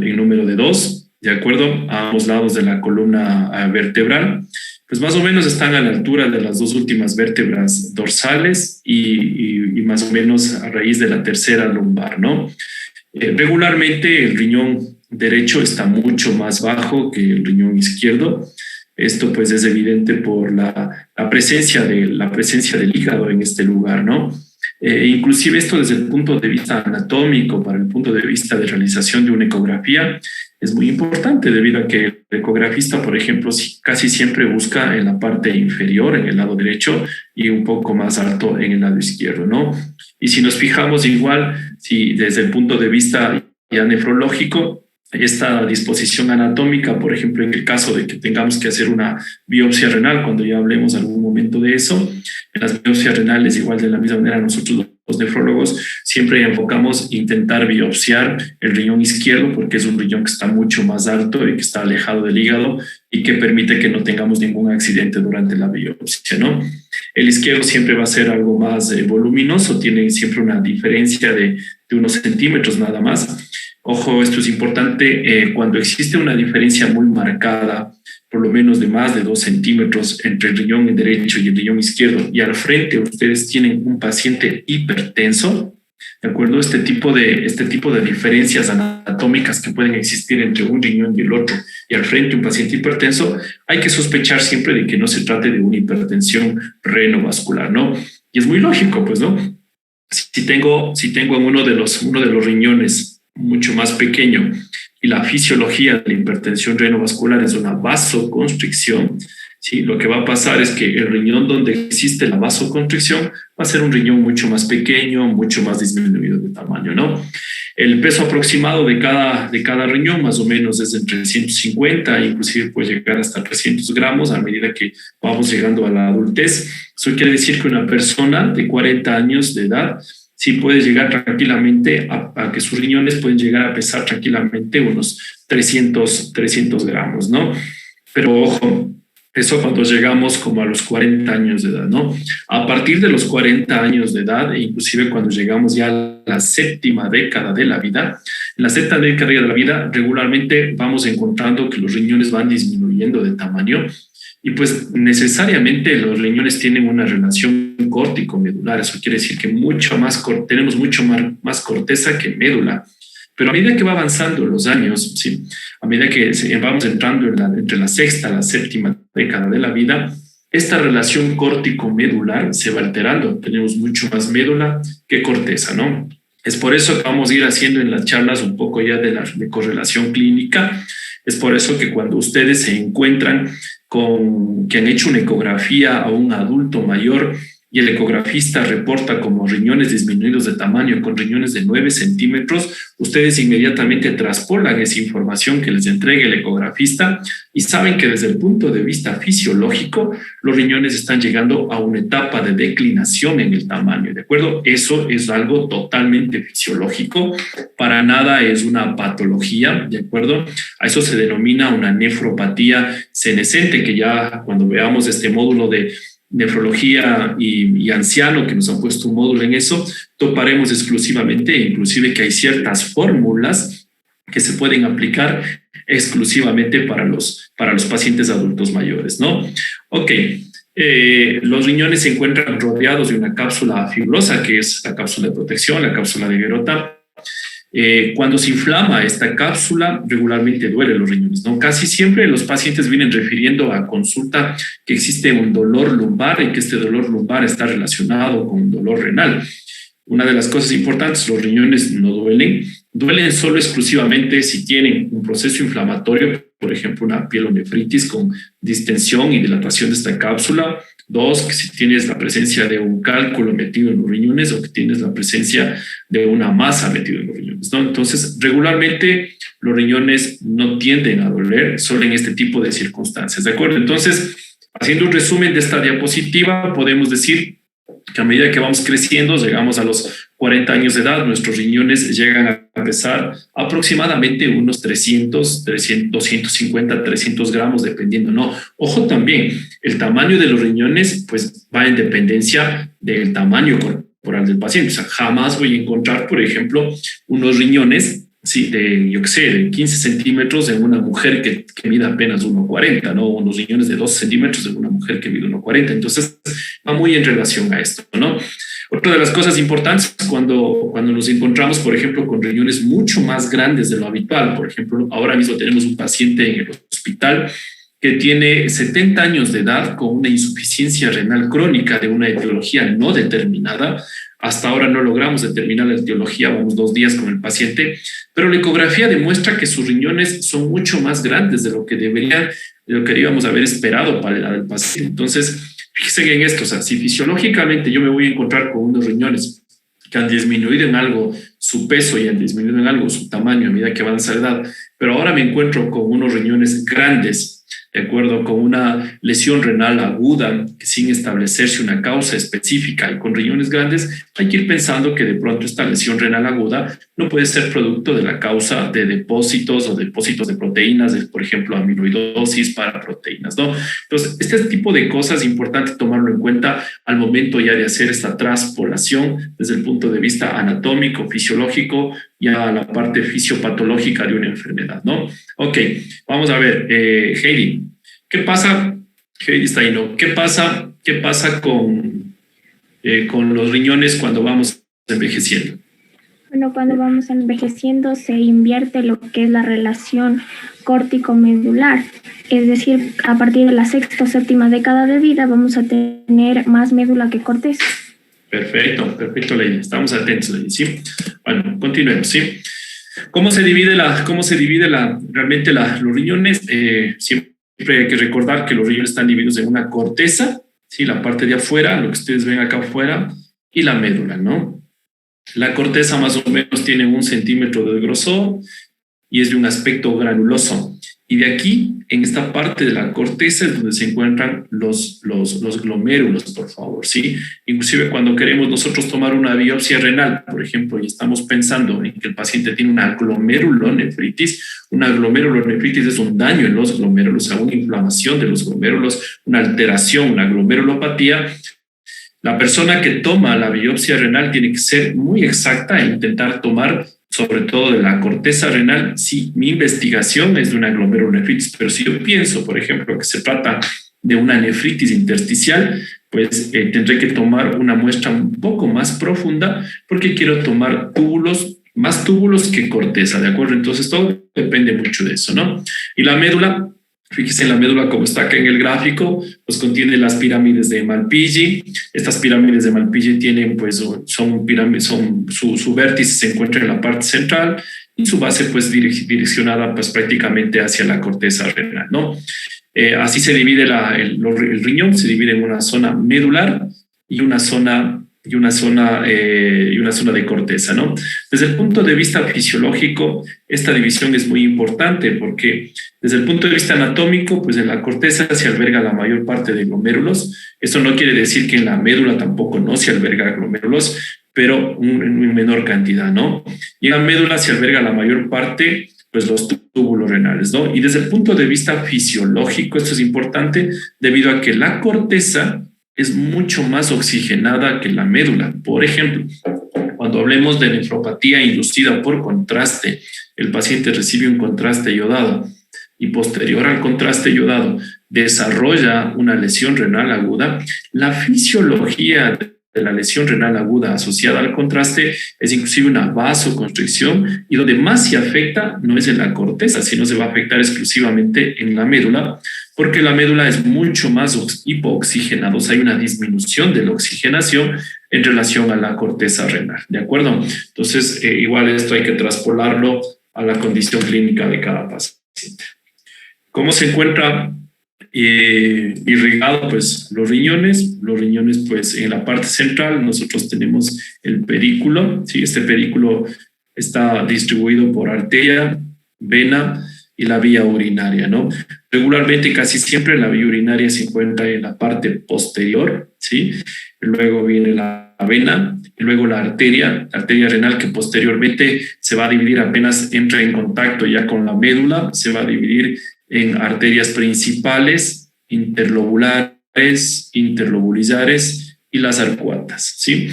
en número de dos, ¿de acuerdo? A ambos lados de la columna vertebral, pues más o menos están a la altura de las dos últimas vértebras dorsales y más o menos a raíz de la tercera lumbar, ¿no? Regularmente el riñón derecho está mucho más bajo que el riñón izquierdo. Esto pues es evidente por la presencia del hígado en este lugar, ¿no? Inclusive esto desde el punto de vista anatómico, para el punto de vista de realización de una ecografía, es muy importante debido a que el ecografista, por ejemplo, casi siempre busca en la parte inferior, en el lado derecho, y un poco más alto en el lado izquierdo, ¿no? Y si nos fijamos igual, si desde el punto de vista ya nefrológico, esta disposición anatómica, por ejemplo, en el caso de que tengamos que hacer una biopsia renal, cuando ya hablemos algún momento de eso, en las biopsias renales, igual de la misma manera, nosotros los nefrólogos siempre enfocamos intentar biopsiar el riñón izquierdo porque es un riñón que está mucho más alto y que está alejado del hígado y que permite que no tengamos ningún accidente durante la biopsia, ¿no? El izquierdo siempre va a ser algo más voluminoso, tiene siempre una diferencia de unos centímetros nada más. Ojo, esto es importante, cuando existe una diferencia muy marcada, por lo menos de más de 2 centímetros entre el riñón derecho y el riñón izquierdo, y al frente ustedes tienen un paciente hipertenso, ¿de acuerdo? Este tipo de diferencias anatómicas que pueden existir entre un riñón y el otro, y al frente un paciente hipertenso, hay que sospechar siempre de que no se trate de una hipertensión renovascular, ¿no? Y es muy lógico, pues, ¿no? Si tengo en uno de los riñones mucho más pequeño y la fisiología de la hipertensión renovascular es una vasoconstricción, ¿sí? Lo que va a pasar es que el riñón donde existe la vasoconstricción va a ser un riñón mucho más pequeño, mucho más disminuido de tamaño, ¿no? El peso aproximado de cada riñón más o menos es entre 150, inclusive puede llegar hasta 300 gramos a medida que vamos llegando a la adultez. Eso quiere decir que una persona de 40 años de edad sí puede llegar tranquilamente a que sus riñones pueden llegar a pesar tranquilamente unos 300 gramos, ¿no? Pero ojo, eso cuando llegamos como a los 40 años de edad, ¿no? A partir de los 40 años de edad, e inclusive cuando llegamos ya a la séptima década de la vida, en la séptima década de la vida regularmente vamos encontrando que los riñones van disminuyendo de tamaño y pues necesariamente los riñones tienen una relación córtico-medular. Eso quiere decir que tenemos mucho más corteza que médula. Pero a medida que va avanzando los años, ¿sí? A medida que vamos entrando entre la sexta y la séptima década de la vida, esta relación córtico-medular se va alterando. Tenemos mucho más médula que corteza, ¿no? Es por eso que vamos a ir haciendo en las charlas un poco ya de correlación clínica. Es por eso que cuando ustedes se encuentran que han hecho una ecografía a un adulto mayor y el ecografista reporta como riñones disminuidos de tamaño con riñones de 9 centímetros, ustedes inmediatamente traspolan esa información que les entregue el ecografista y saben que desde el punto de vista fisiológico, los riñones están llegando a una etapa de declinación en el tamaño, ¿de acuerdo? Eso es algo totalmente fisiológico, para nada es una patología, ¿de acuerdo? A eso se denomina una nefropatía senescente, que ya cuando veamos este módulo de nefrología y anciano, que nos han puesto un módulo en eso, toparemos exclusivamente, inclusive que hay ciertas fórmulas que se pueden aplicar exclusivamente para los pacientes adultos mayores, ¿no? Ok, los riñones se encuentran rodeados de una cápsula fibrosa, que es la cápsula de protección, la cápsula de Gerota. Cuando se inflama esta cápsula, regularmente duele los riñones, ¿no? Casi siempre los pacientes vienen refiriendo a consulta que existe un dolor lumbar y que este dolor lumbar está relacionado con un dolor renal. Una de las cosas importantes, los riñones no duelen solo exclusivamente si tienen un proceso inflamatorio, por ejemplo, una pielonefritis con distensión y dilatación de esta cápsula. 2, que si tienes la presencia de un cálculo metido en los riñones o que tienes la presencia de una masa metida en los riñones, ¿no? Entonces, regularmente los riñones no tienden a doler solo en este tipo de circunstancias, ¿de acuerdo? Entonces, haciendo un resumen de esta diapositiva, podemos decir que a medida que vamos creciendo, llegamos a los 40 años de edad, nuestros riñones llegan a pesar aproximadamente unos 250, 300 gramos, dependiendo, ¿no? Ojo también, el tamaño de los riñones pues va en dependencia del tamaño corporal del paciente. O sea, jamás voy a encontrar, por ejemplo, unos riñones sí, de, yo qué sé, de 15 centímetros en una mujer que mide apenas 1,40, ¿no? Unos riñones de 12 centímetros en una mujer que mide 1,40. Entonces, va muy en relación a esto, ¿no? Otra de las cosas importantes cuando nos encontramos, por ejemplo, con riñones mucho más grandes de lo habitual. Por ejemplo, ahora mismo tenemos un paciente en el hospital que tiene 70 años de edad con una insuficiencia renal crónica de una etiología no determinada. Hasta ahora no logramos determinar la etiología, vamos 2 días con el paciente, pero la ecografía demuestra que sus riñones son mucho más grandes de lo que deberían, de lo que deberíamos haber esperado para el paciente. Entonces, fíjense en esto, o sea, si fisiológicamente yo me voy a encontrar con unos riñones que han disminuido en algo su peso y han disminuido en algo su tamaño a medida que avanza la edad, pero ahora me encuentro con unos riñones grandes, de acuerdo, con una lesión renal aguda sin establecerse una causa específica y con riñones grandes, hay que ir pensando que de pronto esta lesión renal aguda no puede ser producto de la causa de depósitos o depósitos de proteínas, de, por ejemplo, amiloidosis para proteínas, ¿no? Entonces, este tipo de cosas es importante tomarlo en cuenta al momento ya de hacer esta traspolación desde el punto de vista anatómico, fisiológico, ya a la parte fisiopatológica de una enfermedad, ¿no? Ok, vamos a ver, Heidi, ¿qué pasa? Heidi está ahí, ¿no? Qué pasa con los riñones cuando vamos envejeciendo? Bueno, cuando vamos envejeciendo se invierte lo que es la relación córtico-medular. Es decir, a partir de la sexta o séptima década de vida vamos a tener más médula que corteza. Perfecto, perfecto, Lady. Estamos atentos, Lady, ¿sí? Bueno, continuemos, ¿sí? ¿Cómo se divide realmente los riñones? Siempre hay que recordar que los riñones están divididos en una corteza, ¿sí? La parte de afuera, lo que ustedes ven acá afuera, y la médula, ¿no? La corteza más o menos tiene 1 centímetro de grosor y es de un aspecto granuloso. Y de aquí, en esta parte de la corteza, es donde se encuentran los glomérulos, por favor, ¿sí? Inclusive cuando queremos nosotros tomar una biopsia renal, por ejemplo, y estamos pensando en que el paciente tiene una glomerulonefritis es un daño en los glomérulos, una inflamación de los glomérulos, una alteración, una glomerulopatía. La persona que toma la biopsia renal tiene que ser muy exacta e intentar tomar sobre todo de la corteza renal, si mi investigación es de una glomerulonefritis, pero si yo pienso, por ejemplo, que se trata de una nefritis intersticial, pues tendré que tomar una muestra un poco más profunda porque quiero tomar más túbulos que corteza, ¿de acuerdo? Entonces todo depende mucho de eso, ¿no? Y la médula, fíjese en la médula como está acá en el gráfico, pues contiene las pirámides de Malpighi. Estas pirámides de Malpighi tienen, pues, son pirámides, su vértice se encuentra en la parte central y su base, pues, direccionada, pues, prácticamente hacia la corteza renal, ¿no? Así se divide el riñón, se divide en una zona medular y una zona de corteza, ¿no? Desde el punto de vista fisiológico, esta división es muy importante porque desde el punto de vista anatómico, pues en la corteza se alberga la mayor parte de glomérulos. Esto no quiere decir que en la médula tampoco no se alberga glomérulos, pero en menor cantidad, ¿no? Y en la médula se alberga la mayor parte, pues los túbulos renales, ¿no? Y desde el punto de vista fisiológico, esto es importante debido a que la corteza es mucho más oxigenada que la médula. Por ejemplo, cuando hablemos de nefropatía inducida por contraste, el paciente recibe un contraste iodado y posterior al contraste iodado desarrolla una lesión renal aguda, la fisiología de la lesión renal aguda asociada al contraste es inclusive una vasoconstricción y donde más se afecta no es en la corteza, sino se va a afectar exclusivamente en la médula, porque la médula es mucho más hipooxigenada, o sea, hay una disminución de la oxigenación en relación a la corteza renal, ¿de acuerdo? Entonces, igual esto hay que traspolarlo a la condición clínica de cada paciente. ¿Cómo se encuentra irrigado? Pues los riñones, pues en la parte central nosotros tenemos el pedículo, ¿sí? Este pedículo está distribuido por arteria, vena y la vía urinaria, ¿no? Regularmente, casi siempre la vía urinaria se encuentra en la parte posterior, ¿sí? Luego viene la vena y luego la arteria renal, que posteriormente se va a dividir apenas entra en contacto ya con la médula, se va a dividir en arterias principales, interlobulares, interlobulizares y las arcuatas, ¿sí?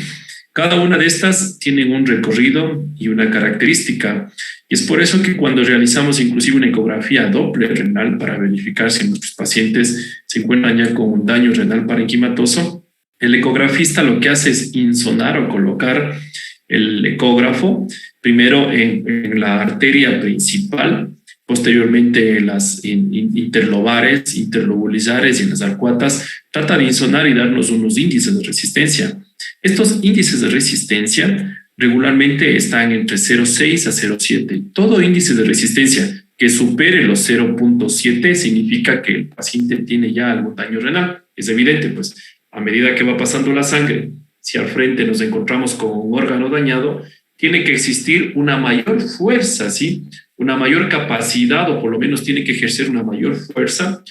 Cada una de estas tienen un recorrido y una característica. Y es por eso que cuando realizamos inclusive una ecografía Doppler renal para verificar si nuestros pacientes se encuentran ya con un daño renal parenquimatoso, el ecografista lo que hace es insonar o colocar el ecógrafo primero en la arteria principal, posteriormente en las interlobares, interlobulizares y en las arcuatas, trata de insonar y darnos unos índices de resistencia. Estos índices de resistencia regularmente están entre 0,6 a 0,7. Todo índice de resistencia que supere los 0,7 significa que el paciente tiene ya algún daño renal. Es evidente, pues, a medida que va pasando la sangre, si al frente nos encontramos con un órgano dañado, tiene que existir una mayor fuerza, ¿sí? Una mayor capacidad, o por lo menos tiene que ejercer una mayor fuerza.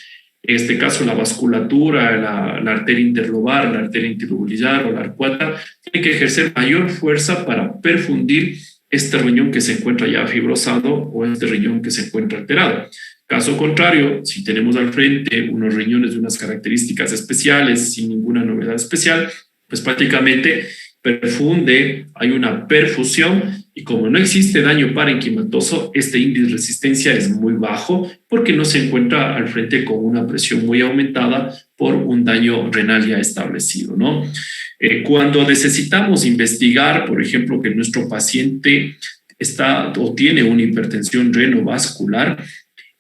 En este caso, la vasculatura, la arteria interlobar, la arteria interlobular o la arcuata, tiene que ejercer mayor fuerza para perfundir este riñón que se encuentra ya fibrosado o este riñón que se encuentra alterado. Caso contrario, si tenemos al frente unos riñones de unas características especiales, sin ninguna novedad especial, pues prácticamente perfunde, hay una perfusión y como no existe daño parenquimatoso, este índice de resistencia es muy bajo porque no se encuentra al frente con una presión muy aumentada por un daño renal ya establecido, ¿no? Cuando necesitamos investigar, por ejemplo, que nuestro paciente está o tiene una hipertensión renovascular,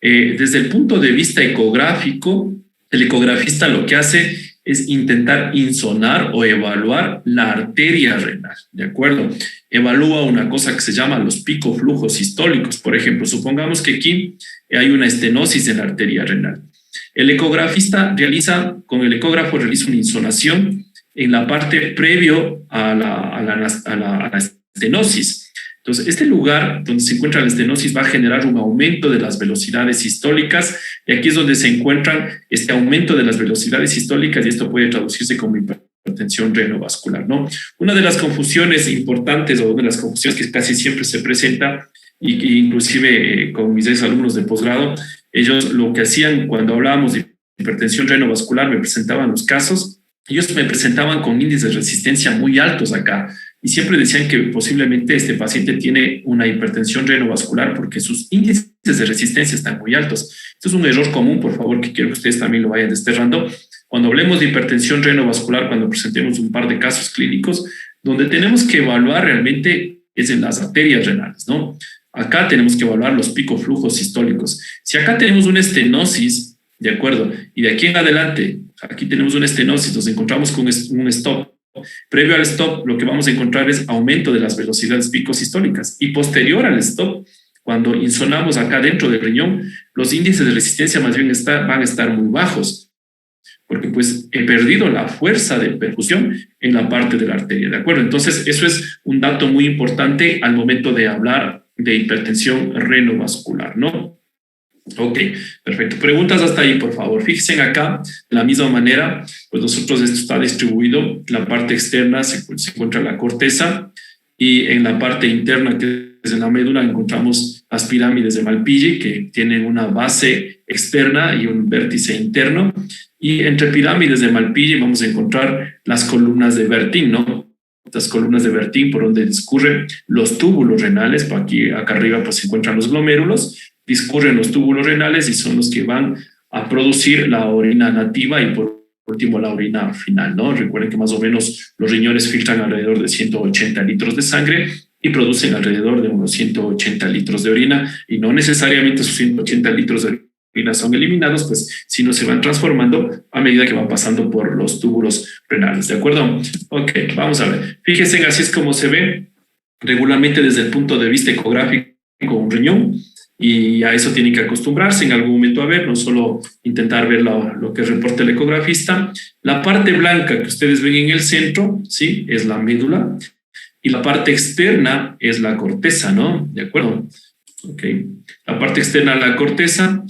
desde el punto de vista ecográfico, el ecografista lo que hace es intentar insonar o evaluar la arteria renal, ¿de acuerdo? Evalúa una cosa que se llama los picoflujos sistólicos. Por ejemplo, supongamos que aquí hay una estenosis en la arteria renal. El ecografista con el ecógrafo realiza una insonación en la parte previo a la estenosis. Entonces, este lugar donde se encuentra la estenosis va a generar un aumento de las velocidades sistólicas y aquí es donde se encuentran este aumento de las velocidades sistólicas y esto puede traducirse como hipertensión renovascular, ¿no? Una de las confusiones importantes o una de las confusiones que casi siempre se presenta y que inclusive con mis exalumnos de posgrado, ellos lo que hacían cuando hablábamos de hipertensión renovascular, me presentaban los casos, ellos me presentaban con índices de resistencia muy altos acá. Y siempre decían que posiblemente este paciente tiene una hipertensión renovascular porque sus índices de resistencia están muy altos. Esto es un error común, por favor, que quiero que ustedes también lo vayan desterrando. Cuando hablemos de hipertensión renovascular, cuando presentemos un par de casos clínicos, donde tenemos que evaluar realmente es en las arterias renales, ¿no? Acá tenemos que evaluar los picoflujos sistólicos. Si acá tenemos una estenosis, ¿de acuerdo? Y de aquí en adelante, aquí tenemos una estenosis, nos encontramos con un stop. Previo al stop, lo que vamos a encontrar es aumento de las velocidades picosistólicas y posterior al stop, cuando insonamos acá dentro del riñón, los índices de resistencia más bien van a estar muy bajos, porque pues he perdido la fuerza de perfusión en la parte de la arteria, ¿de acuerdo? Entonces, eso es un dato muy importante al momento de hablar de hipertensión renovascular, ¿no? Ok, perfecto. Preguntas hasta ahí, por favor. Fíjense acá, de la misma manera, pues nosotros esto está distribuido. En la parte externa se encuentra la corteza y en la parte interna, que es en la médula, encontramos las pirámides de Malpighi, que tienen una base externa y un vértice interno. Y entre pirámides de Malpighi vamos a encontrar las columnas de Bertin, ¿no? Las columnas de Bertin por donde discurren los túbulos renales. Por aquí, acá arriba, pues se encuentran los glomérulos. Discurren los túbulos renales y son los que van a producir la orina nativa y por último la orina final, ¿no? Recuerden que más o menos los riñones filtran alrededor de 180 litros de sangre y producen alrededor de unos 180 litros de orina y no necesariamente esos 180 litros de orina son eliminados, pues sino se van transformando a medida que van pasando por los túbulos renales, ¿de acuerdo? Ok, vamos a ver. Fíjense, así es como se ve regularmente desde el punto de vista ecográfico un riñón. Y a eso tienen que acostumbrarse en algún momento a ver, no solo intentar ver lo que reporta el ecografista. La parte blanca que ustedes ven en el centro, ¿sí? Es la médula y la parte externa es la corteza, ¿no? ¿De acuerdo? Ok. La parte externa es la corteza.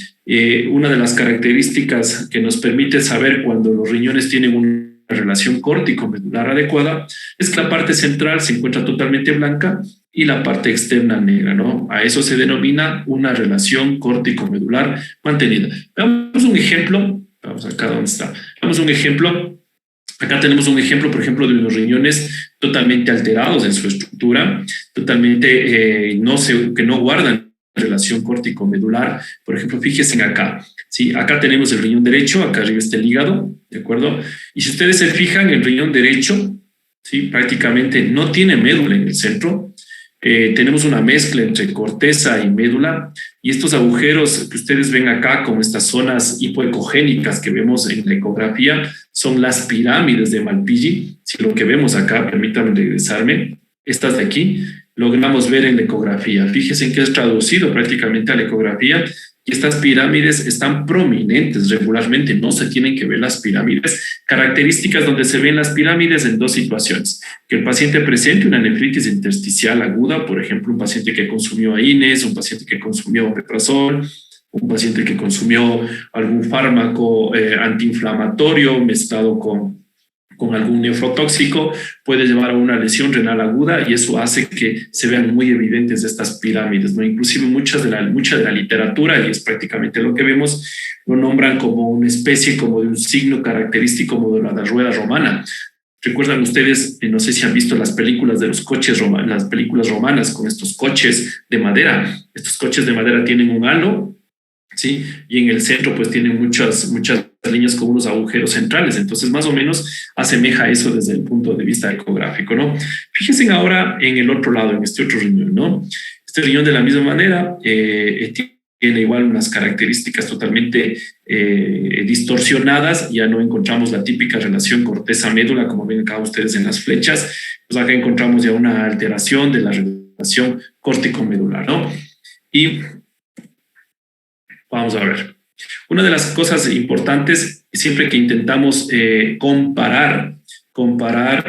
Una de las características que nos permite saber cuando los riñones tienen una relación córtico-medular adecuada es que la parte central se encuentra totalmente blanca y la parte externa negra, ¿no? A eso se denomina una relación córtico-medular mantenida. Veamos un ejemplo, vamos acá donde está. Veamos un ejemplo Acá tenemos un ejemplo, por ejemplo, de los riñones totalmente alterados en su estructura, totalmente que no guardan relación córtico-medular. Por ejemplo, fíjense acá. ¿Sí? Acá tenemos el riñón derecho, acá arriba está el hígado, ¿de acuerdo? Y si ustedes se fijan, el riñón derecho, ¿sí? Prácticamente no tiene médula en el centro. Tenemos una mezcla entre corteza y médula, y estos agujeros que ustedes ven acá, como estas zonas hipoecogénicas que vemos en la ecografía, son las pirámides de Malpighi. Si lo que vemos acá, permítanme regresarme, estas de aquí, logramos ver en la ecografía. Fíjense en que es traducido prácticamente a la ecografía, y estas pirámides están prominentes regularmente, no se tienen que ver las pirámides. Características donde se ven las pirámides en dos situaciones: que el paciente presente una nefritis intersticial aguda, por ejemplo, un paciente que consumió AINES, un paciente que consumió omeprazol, un paciente que consumió algún fármaco antiinflamatorio mezclado con algún nefrotóxico, puede llevar a una lesión renal aguda, y eso hace que se vean muy evidentes estas pirámides, ¿no? Inclusive mucha de la literatura, y es prácticamente lo que vemos, lo nombran como una especie, como de un signo característico como de la rueda romana. ¿Recuerdan ustedes, no sé si han visto las películas de los coches romanos, las películas romanas con estos coches de madera? Estos coches de madera tienen un halo, ¿sí? Y en el centro pues tienen muchas líneas con unos agujeros centrales. Entonces más o menos asemeja eso desde el punto de vista ecográfico, ¿no? Fíjense ahora en el otro lado, en este otro riñón, ¿no? Este riñón de la misma manera tiene igual unas características totalmente distorsionadas. Ya no encontramos la típica relación corteza-médula, como ven acá ustedes en las flechas. Pues acá encontramos ya una alteración de la relación córtico-medular, ¿no? Y vamos a ver. Una de las cosas importantes, siempre que intentamos comparar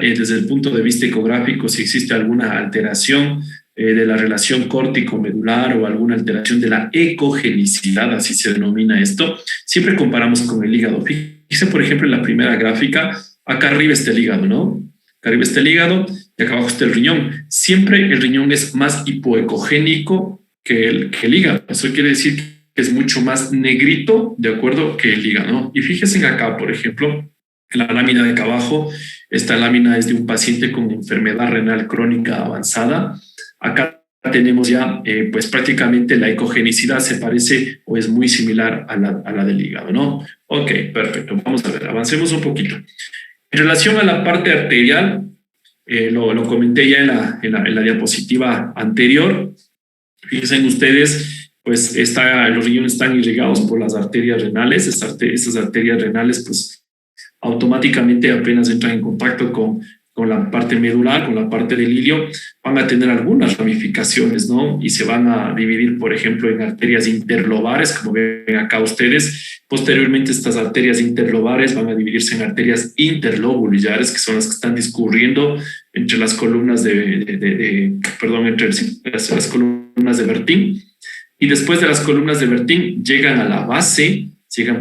desde el punto de vista ecográfico si existe alguna alteración de la relación córtico-medular o alguna alteración de la ecogenicidad, así se denomina esto, siempre comparamos con el hígado. Fíjense, por ejemplo, en la primera gráfica, acá arriba está el hígado, ¿no? Acá arriba está el hígado y acá abajo está el riñón. Siempre el riñón es más hipoecogénico que el hígado. Eso quiere decir que es mucho más negrito, de acuerdo, que el hígado, ¿no? Y fíjense acá, por ejemplo, en la lámina de acá abajo, esta lámina es de un paciente con enfermedad renal crónica avanzada. Acá tenemos ya, pues prácticamente la ecogenicidad se parece o es muy similar a la del hígado, ¿no? Ok, perfecto. Vamos a ver, avancemos un poquito. En relación a la parte arterial, lo comenté ya en la diapositiva anterior. Fíjense ustedes, pues los riñones están irrigados por las arterias renales. Estas arterias renales, pues automáticamente apenas entran en contacto con la parte medular, con la parte del ilio, van a tener algunas ramificaciones, ¿no? Y se van a dividir, por ejemplo, en arterias interlobares, como ven acá ustedes. Posteriormente, estas arterias interlobares van a dividirse en arterias interlobulares, que son las que están discurriendo entre las columnas entre las columnas de Bertin. Y después de las columnas de Bertin llegan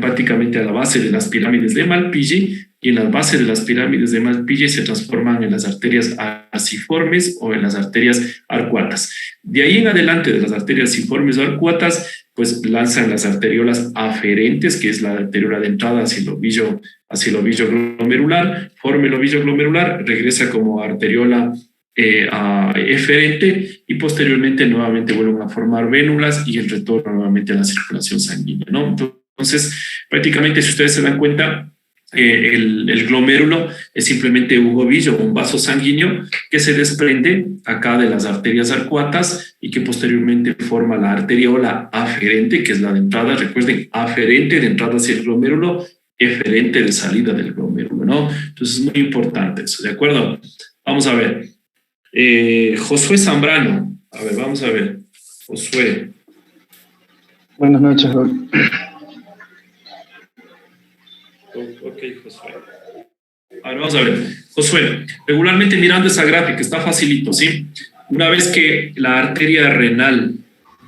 prácticamente a la base de las pirámides de Malpighi, y en la base de las pirámides de Malpighi se transforman en las arterias arciformes o en las arterias arcuatas. De ahí en adelante, de las arterias arciformes o arcuatas, pues lanzan las arteriolas aferentes, que es la arteriola de entrada hacia el ovillo glomerular, forma el ovillo glomerular, regresa como arteriola eferente, y posteriormente nuevamente vuelven a formar vénulas y el retorno nuevamente a la circulación sanguínea, ¿no? Entonces, prácticamente, si ustedes se dan cuenta, el glomérulo es simplemente un ovillo, un vaso sanguíneo que se desprende acá de las arterias arcuatas y que posteriormente forma la arteriola aferente, que es la de entrada. Recuerden, aferente de entrada hacia el glomérulo, eferente de salida del glomérulo, ¿no? Entonces es muy importante eso, ¿de acuerdo? Vamos a ver. Josué Zambrano. A ver, vamos a ver. Josué. Buenas noches, Doc. Ok, Josué. A ver, vamos a ver. Josué, regularmente mirando esa gráfica, está facilito, ¿sí? Una vez que la arteria renal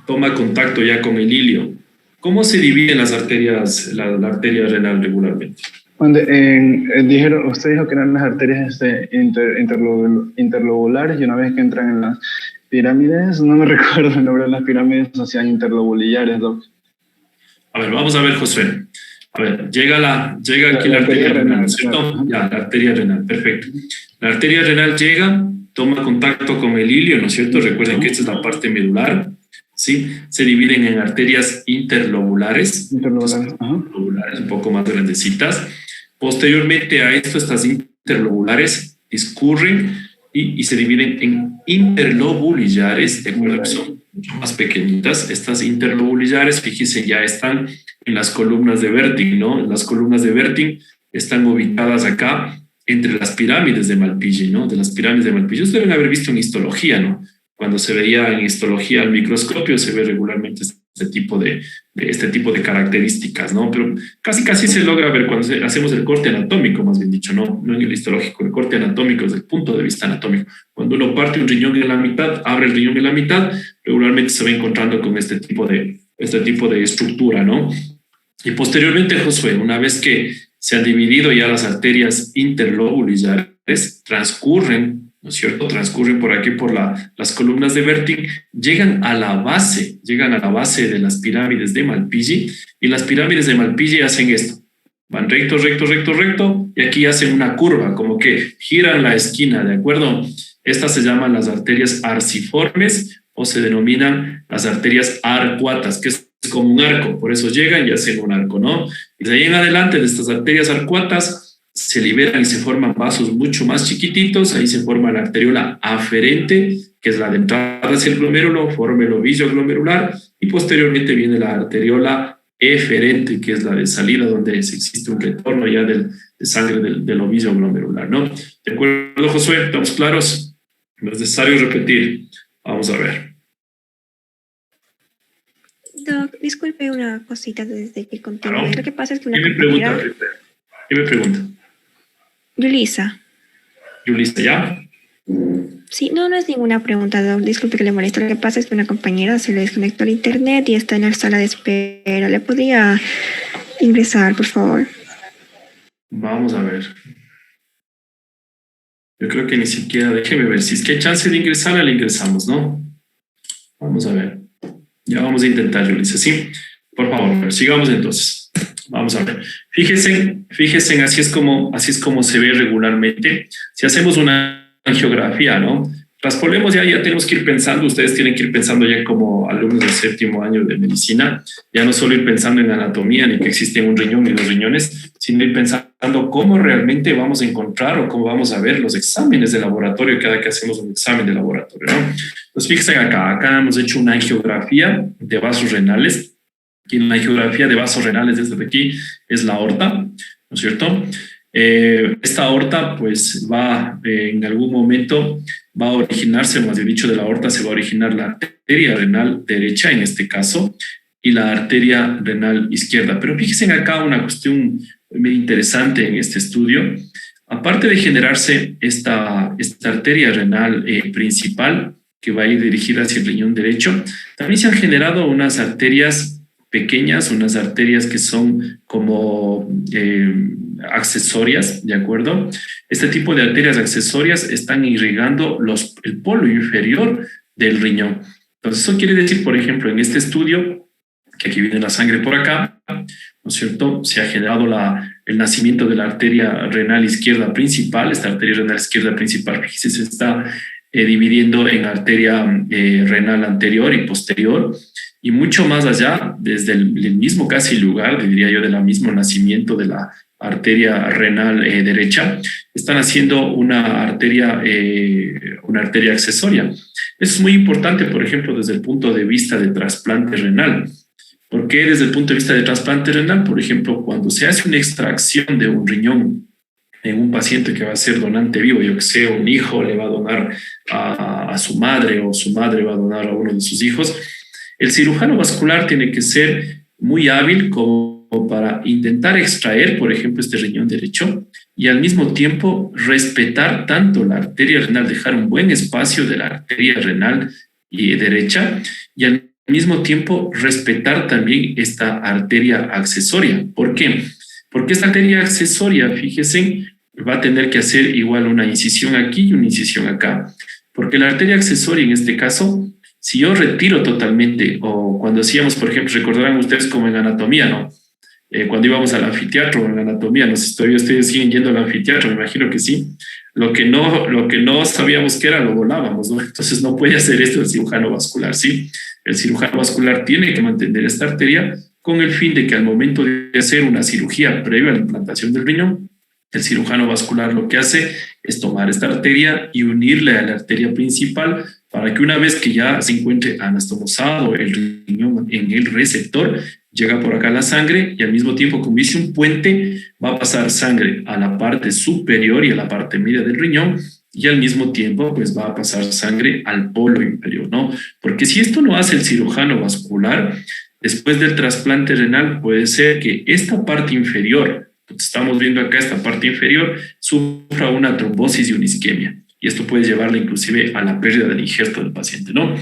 toma contacto ya con el ilio, ¿cómo se dividen las arterias, la arteria renal regularmente? Usted dijo que eran las arterias interlobulares, y una vez que entran en las pirámides, no me recuerdo el nombre de las pirámides, o sea, interlobulares, Doc. A ver, vamos a ver, Josué. A ver, llega aquí la arteria renal, ¿no es cierto? Ya, la arteria renal, perfecto. La arteria renal llega, toma contacto con el ilio, ¿no es cierto? Recuerden que esta es la parte medular, ¿sí? Se dividen en arterias interlobulares, lobulares un poco más grandecitas. Posteriormente a esto, estas interlobulares discurren y se dividen en interlobulillares, de acuerdo, que son mucho más pequeñitas. Estas interlobulillares, fíjense, ya están en las columnas de Werting, ¿no? Las columnas de Werting están ubicadas acá entre las pirámides de Malpighi, ¿no? De las pirámides de Malpighi. Ustedes deben haber visto en histología, ¿no? Cuando se veía en histología al microscopio, se ve regularmente este tipo de características, ¿no? Pero casi se logra ver cuando hacemos el corte anatómico, más bien dicho, no en el histológico, el corte anatómico desde el punto de vista anatómico. Cuando uno parte un riñón en la mitad, abre el riñón en la mitad, regularmente se va encontrando con este tipo de estructura, ¿no? Y posteriormente, Josué, una vez que se han dividido ya las arterias interlobulillares, transcurren, ¿no es cierto? Transcurren por aquí, por las columnas de Werting, llegan a la base de las pirámides de Malpighi, y las pirámides de Malpighi hacen esto. Van recto, y aquí hacen una curva, como que giran la esquina, ¿de acuerdo? Estas se llaman las arterias arciformes o se denominan las arterias arcuatas, que es como un arco, por eso llegan y hacen un arco, ¿no? Y de ahí en adelante, de estas arterias arcuatas, se liberan y se forman vasos mucho más chiquititos. Ahí se forma la arteriola aferente, que es la de entrada hacia el glomérulo, forma el ovillo glomerular, y posteriormente viene la arteriola eferente, que es la de salida, donde existe un retorno ya de sangre del ovillo glomerular, ¿no? ¿De acuerdo, Josué? ¿Estamos claros? No es necesario repetir. Vamos a ver. Doc, disculpe una cosita desde que continúe. Claro. Lo que pasa es que una ¿Qué me pregunta? Yulisa. Yulisa, ¿ya? Sí, no es ninguna pregunta, Doc. Disculpe que le moleste. Lo que pasa es que una compañera se le desconectó el internet y está en la sala de espera. ¿Le podría ingresar, por favor? Vamos a ver. Yo creo que ni siquiera, déjeme ver, si es que hay chance de ingresar, le ingresamos, ¿no? Vamos a ver. Ya vamos a intentar, Yulisa, ¿sí? Por favor, sigamos entonces. Vamos a ver. Fíjense, así es como se ve regularmente. Si hacemos una angiografía, ¿no? Traspolemos ya tenemos que ir pensando, ustedes tienen que ir pensando ya como alumnos del 7º año de medicina, ya no solo ir pensando en anatomía ni que existe un riñón y dos riñones, sino ir pensando cómo realmente vamos a encontrar o cómo vamos a ver los exámenes de laboratorio cada que hacemos un examen de laboratorio, ¿no? Entonces fíjense acá hemos hecho una angiografía de vasos renales, y en la angiografía de vasos renales desde aquí es la aorta, ¿no es cierto? Esta aorta pues en algún momento va a originarse, más bien dicho, de la aorta se va a originar la arteria renal derecha en este caso y la arteria renal izquierda. Pero fíjense acá una cuestión muy interesante en este estudio. Aparte de generarse esta arteria renal principal que va a ir dirigida hacia el riñón derecho, también se han generado unas arterias pequeñas, unas arterias que son como accesorias, ¿de acuerdo? Este tipo de arterias accesorias están irrigando el polo inferior del riñón. Entonces, eso quiere decir, por ejemplo, en este estudio, que aquí viene la sangre por acá, ¿no es cierto? Se ha generado el nacimiento de la arteria renal izquierda principal. Esta arteria renal izquierda principal, fíjense, se está dividiendo en arteria renal anterior y posterior, y mucho más allá, desde el mismo casi lugar, diría yo, del mismo nacimiento de la arteria renal derecha, están haciendo una arteria accesoria. Eso es muy importante, por ejemplo, desde el punto de vista de trasplante renal. ¿Por qué desde el punto de vista de trasplante renal? Por ejemplo, cuando se hace una extracción de un riñón en un paciente que va a ser donante vivo, yo que sé, un hijo le va a donar a su madre o su madre va a donar a uno de sus hijos, el cirujano vascular tiene que ser muy hábil como para intentar extraer, por ejemplo, este riñón derecho y al mismo tiempo respetar tanto la arteria renal, dejar un buen espacio de la arteria renal y derecha y al mismo tiempo respetar también esta arteria accesoria. ¿Por qué? Porque esta arteria accesoria, fíjense, va a tener que hacer igual una incisión aquí y una incisión acá. Porque la arteria accesoria en este caso, si yo retiro totalmente, o cuando hacíamos, por ejemplo, recordarán ustedes como en anatomía, ¿no? cuando íbamos al anfiteatro en la anatomía, no sé si todavía ustedes siguen yendo al anfiteatro, me imagino que sí. Lo que no sabíamos que era, lo volábamos, ¿no? Entonces no puede hacer esto el cirujano vascular, ¿sí? El cirujano vascular tiene que mantener esta arteria con el fin de que al momento de hacer una cirugía previa a la implantación del riñón, el cirujano vascular lo que hace es tomar esta arteria y unirla a la arteria principal para que una vez que ya se encuentre anastomosado el riñón en el receptor, llega por acá la sangre y al mismo tiempo, como dice un puente, va a pasar sangre a la parte superior y a la parte media del riñón y al mismo tiempo pues va a pasar sangre al polo inferior, ¿no? Porque si esto no hace el cirujano vascular, después del trasplante renal puede ser que esta parte inferior, estamos viendo acá esta parte inferior, sufra una trombosis y una isquemia. Y esto puede llevarle inclusive a la pérdida del injerto del paciente, ¿no?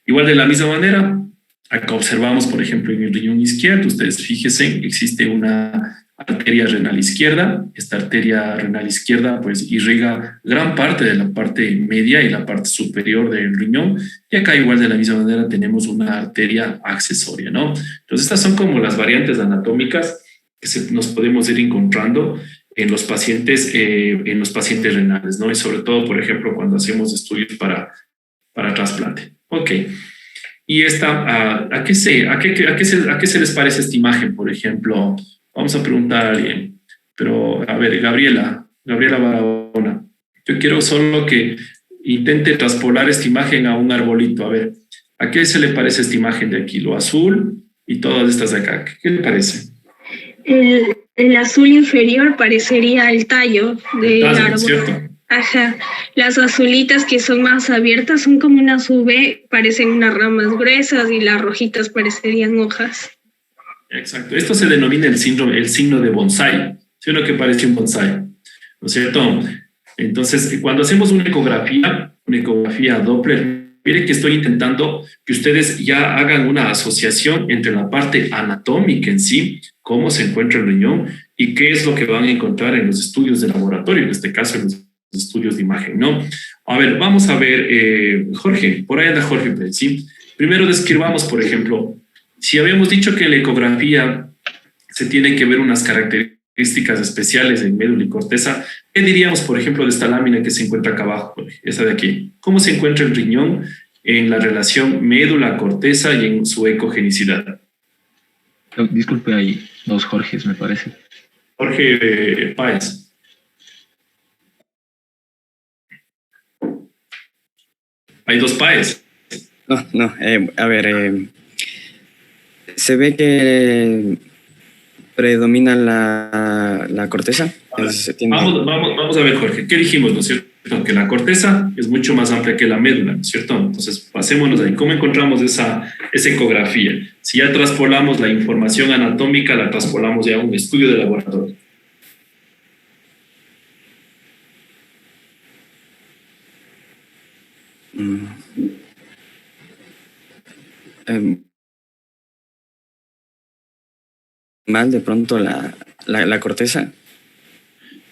Igual de la misma manera, acá observamos, por ejemplo, en el riñón izquierdo, ustedes fíjense, existe una arteria renal izquierda. Esta arteria renal izquierda pues irriga gran parte de la parte media y la parte superior del riñón. Y acá igual de la misma manera tenemos una arteria accesoria, ¿no? Entonces estas son como las variantes anatómicas que nos podemos ir encontrando en los pacientes renales, ¿no? Y sobre todo, por ejemplo, cuando hacemos estudios para trasplante. Ok. Y esta, ¿a qué se les parece esta imagen, por ejemplo? Vamos a preguntar a alguien. Pero, a ver, Gabriela Barahona, yo quiero solo que intente traspolar esta imagen a un arbolito. A ver, ¿a qué se le parece esta imagen de aquí? Lo azul y todas estas de acá. ¿Qué le parece? El azul inferior parecería el tallo del árbol. ¿Cierto? Ajá. Las azulitas que son más abiertas son como unas V, parecen unas ramas gruesas y las rojitas parecerían hojas. Exacto. Esto se denomina el signo de bonsai. ¿Sí o no que parece un bonsai? ¿No es cierto? Entonces, cuando hacemos una ecografía Doppler, mire que estoy intentando que ustedes ya hagan una asociación entre la parte anatómica en sí, cómo se encuentra el riñón y qué es lo que van a encontrar en los estudios de laboratorio, en este caso en los estudios de imagen, ¿no? A ver, vamos a ver, Jorge, por ahí anda Jorge, ¿sí? Primero describamos, por ejemplo, si habíamos dicho que en la ecografía se tiene que ver unas características especiales en médula y corteza, ¿qué diríamos, por ejemplo, de esta lámina que se encuentra acá abajo, esta de aquí? ¿Cómo se encuentra el riñón en la relación médula-corteza y en su ecogenicidad? Disculpe, hay dos Jorges, me parece. Jorge Páez. Hay dos Páez. A ver, se ve que predomina la corteza. Vamos a ver, Jorge, ¿qué dijimos, no es cierto? Que la corteza es mucho más amplia que la médula, ¿no es cierto? Entonces, pasémonos ahí. ¿Cómo encontramos esa ecografía? Si ya traspolamos la información anatómica, la traspolamos ya a un estudio de laboratorio. Mal de pronto la corteza.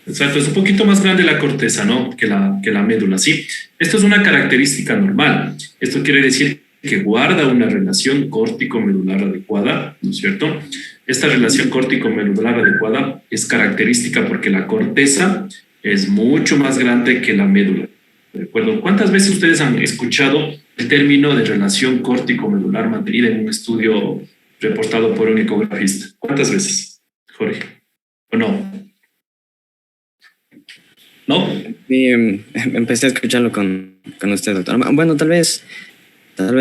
Exacto, es un poquito más grande la corteza, ¿no? Que la médula, ¿sí? Esto es una característica normal. Esto quiere decir que guarda una relación córtico-medular adecuada, ¿no es cierto? Esta relación córtico-medular adecuada es característica porque la corteza es mucho más grande que la médula, ¿de acuerdo? ¿Cuántas veces ustedes han escuchado el término de relación córtico-medular mantenida en un estudio reportado por un ecografista? ¿Cuántas veces, Jorge? ¿O no? ¿No? Sí, empecé a escucharlo con usted, doctor. Bueno, tal vez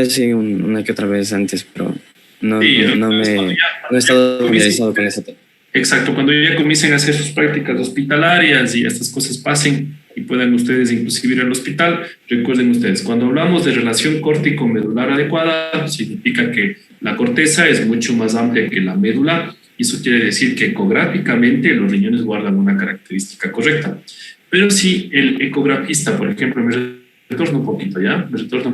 sí una que otra vez antes, pero no he estado familiarizado con ese tema. Exacto, cuando ya comiencen a hacer sus prácticas hospitalarias y estas cosas pasen y puedan ustedes inclusive ir al hospital, recuerden ustedes, cuando hablamos de relación córtico-medular adecuada, significa que la corteza es mucho más amplia que la médula, y eso quiere decir que ecográficamente los riñones guardan una característica correcta. Pero si el ecografista, por ejemplo, me retorno un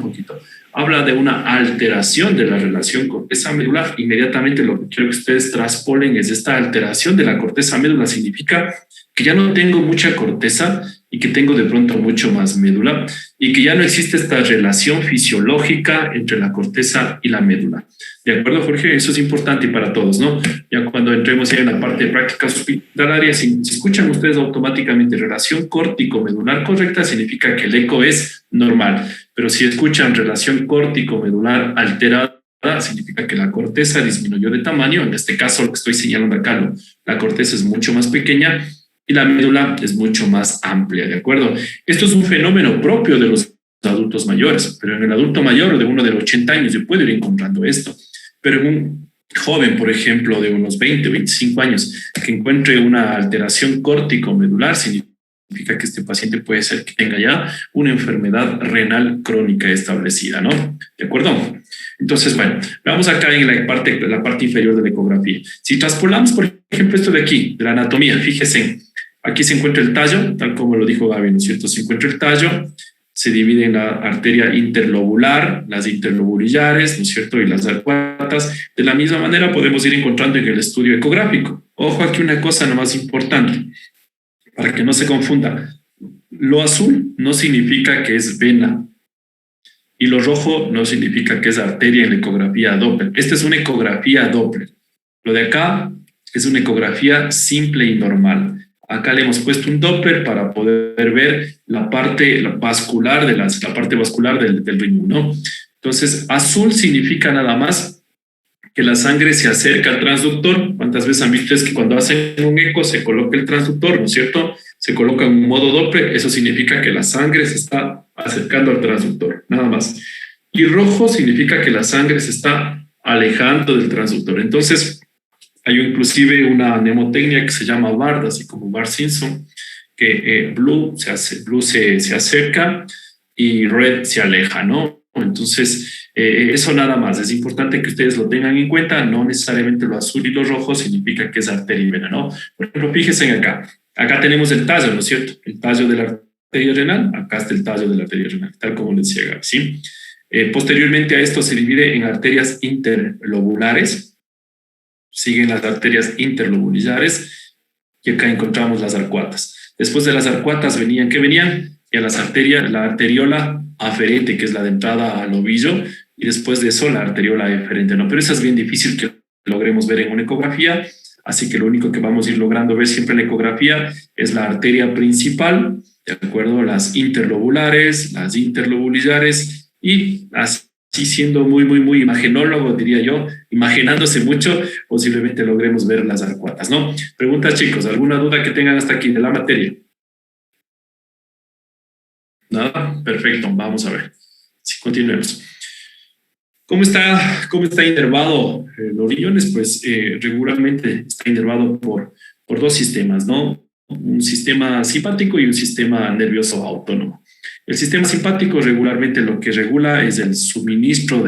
poquito, habla de una alteración de la relación corteza medular, inmediatamente lo que quiero que ustedes traspolen es esta alteración de la corteza médula. Significa que ya no tengo mucha corteza y que tengo de pronto mucho más médula y que ya no existe esta relación fisiológica entre la corteza y la médula. ¿De acuerdo, Jorge? Eso es importante para todos, ¿no? Ya cuando entremos en la parte de prácticas hospitalarias, si escuchan ustedes automáticamente relación córtico-medular correcta, significa que el eco es normal. Pero si escuchan relación córtico-medular alterada, significa que la corteza disminuyó de tamaño. En este caso, lo que estoy señalando acá, la corteza es mucho más pequeña y la médula es mucho más amplia, ¿de acuerdo? Esto es un fenómeno propio de los adultos mayores, pero en el adulto mayor de uno de los 80 años yo puedo ir encontrando esto. Pero en un joven, por ejemplo, de unos 20 o 25 años, que encuentre una alteración córtico-medular, significa que este paciente puede ser que tenga ya una enfermedad renal crónica establecida, ¿no? ¿De acuerdo? Entonces, bueno, vamos acá en la parte inferior de la ecografía. Si traspolamos, por ejemplo, esto de aquí, de la anatomía, fíjense, aquí se encuentra el tallo, tal como lo dijo Gaby, ¿no es cierto? Se encuentra el tallo, se divide en la arteria interlobular, las interlobulares, ¿no es cierto? Y las arcuatas. De la misma manera podemos ir encontrando en el estudio ecográfico. Ojo, aquí una cosa nomás importante, para que no se confunda. Lo azul no significa que es vena y lo rojo no significa que es arteria en la ecografía Doppler. Esta es una ecografía Doppler. Lo de acá es una ecografía simple y normal. Acá le hemos puesto un Doppler para poder ver la parte vascular del riñón, ¿no? Entonces, azul significa nada más que la sangre se acerca al transductor. ¿Cuántas veces han visto es que cuando hacen un eco se coloca el transductor, ¿no es cierto? Se coloca en un modo Doppler, eso significa que la sangre se está acercando al transductor, nada más. Y rojo significa que la sangre se está alejando del transductor. Entonces, hay inclusive una mnemotecnia que se llama BARD, así como Bart Simpson, que blue se acerca y red se aleja, ¿no? Entonces, eso nada más. Es importante que ustedes lo tengan en cuenta. No necesariamente lo azul y lo rojo significa que es arteria y vena, ¿no? Por ejemplo, fíjense en acá. Acá tenemos el tallo, ¿no es cierto? El tallo de la arteria renal. Acá está el tallo de la arteria renal, tal como les decía Gaby, ¿sí? Posteriormente a esto se divide en arterias interlobulares. Siguen las arterias interlobulares y acá encontramos las arcuatas. Después de las arcuatas venían ya la arteriola aferente, que es la de entrada al ovillo, y después de eso la arteriola eferente, ¿no? Pero esa es bien difícil que logremos ver en una ecografía, así que lo único que vamos a ir logrando ver siempre en la ecografía es la arteria principal, ¿de acuerdo? Las interlobulares, las interlobulares, y así siendo muy imagenólogo, diría yo, imaginándose mucho, posiblemente logremos ver las arcuatas, ¿no? Preguntas, chicos, ¿alguna duda que tengan hasta aquí de la materia? ¿Nada? Perfecto, vamos a ver. Sí, continuemos. ¿Cómo está inervado los riñones? Pues regularmente está inervado por dos sistemas, ¿no? Un sistema simpático y un sistema nervioso autónomo. El sistema simpático regularmente lo que regula es el suministro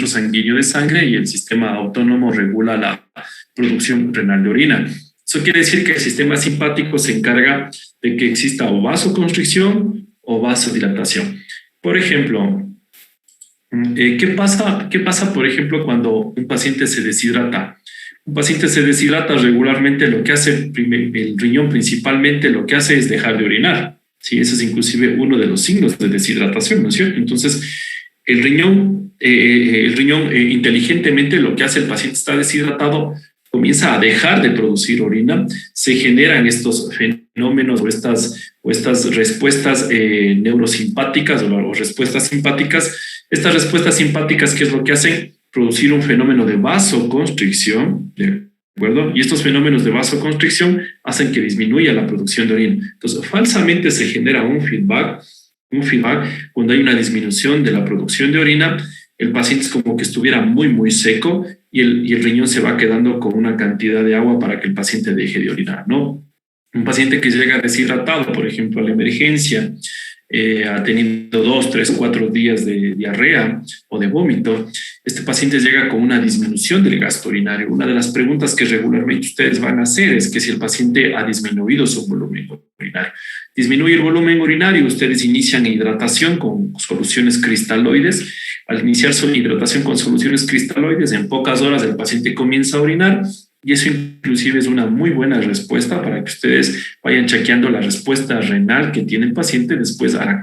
sanguíneo de sangre, y el sistema autónomo regula la producción renal de orina. Eso quiere decir que el sistema simpático se encarga de que exista o vasoconstricción o vasodilatación. Por ejemplo, ¿qué pasa, por ejemplo, cuando un paciente se deshidrata? Un paciente se deshidrata regularmente, lo que hace el riñón principalmente lo que hace es dejar de orinar. Sí, ese es inclusive uno de los signos de deshidratación, ¿no es cierto? Entonces, el riñón inteligentemente lo que hace el paciente está deshidratado, comienza a dejar de producir orina, se generan estos fenómenos o estas respuestas neurosimpáticas o respuestas simpáticas. Estas respuestas simpáticas, ¿qué es lo que hacen? Producir un fenómeno de vasoconstricción, ¿de acuerdo? Y estos fenómenos de vasoconstricción hacen que disminuya la producción de orina. Entonces, falsamente se genera un feedback cuando hay una disminución de la producción de orina. El paciente es como que estuviera muy seco y el riñón se va quedando con una cantidad de agua para que el paciente deje de orinar, ¿no? Un paciente que llega deshidratado, por ejemplo, a la emergencia, ha tenido 2, 3, 4 días de diarrea o de vómito, este paciente llega con una disminución del gasto urinario. Una de las preguntas que regularmente ustedes van a hacer es que si el paciente ha disminuido su volumen urinario. Disminuye el volumen urinario, ustedes inician hidratación con soluciones cristaloides. Al iniciar su hidratación con soluciones cristaloides, en pocas horas el paciente comienza a orinar y eso inclusive es una muy buena respuesta para que ustedes vayan chequeando la respuesta renal que tiene el paciente después de la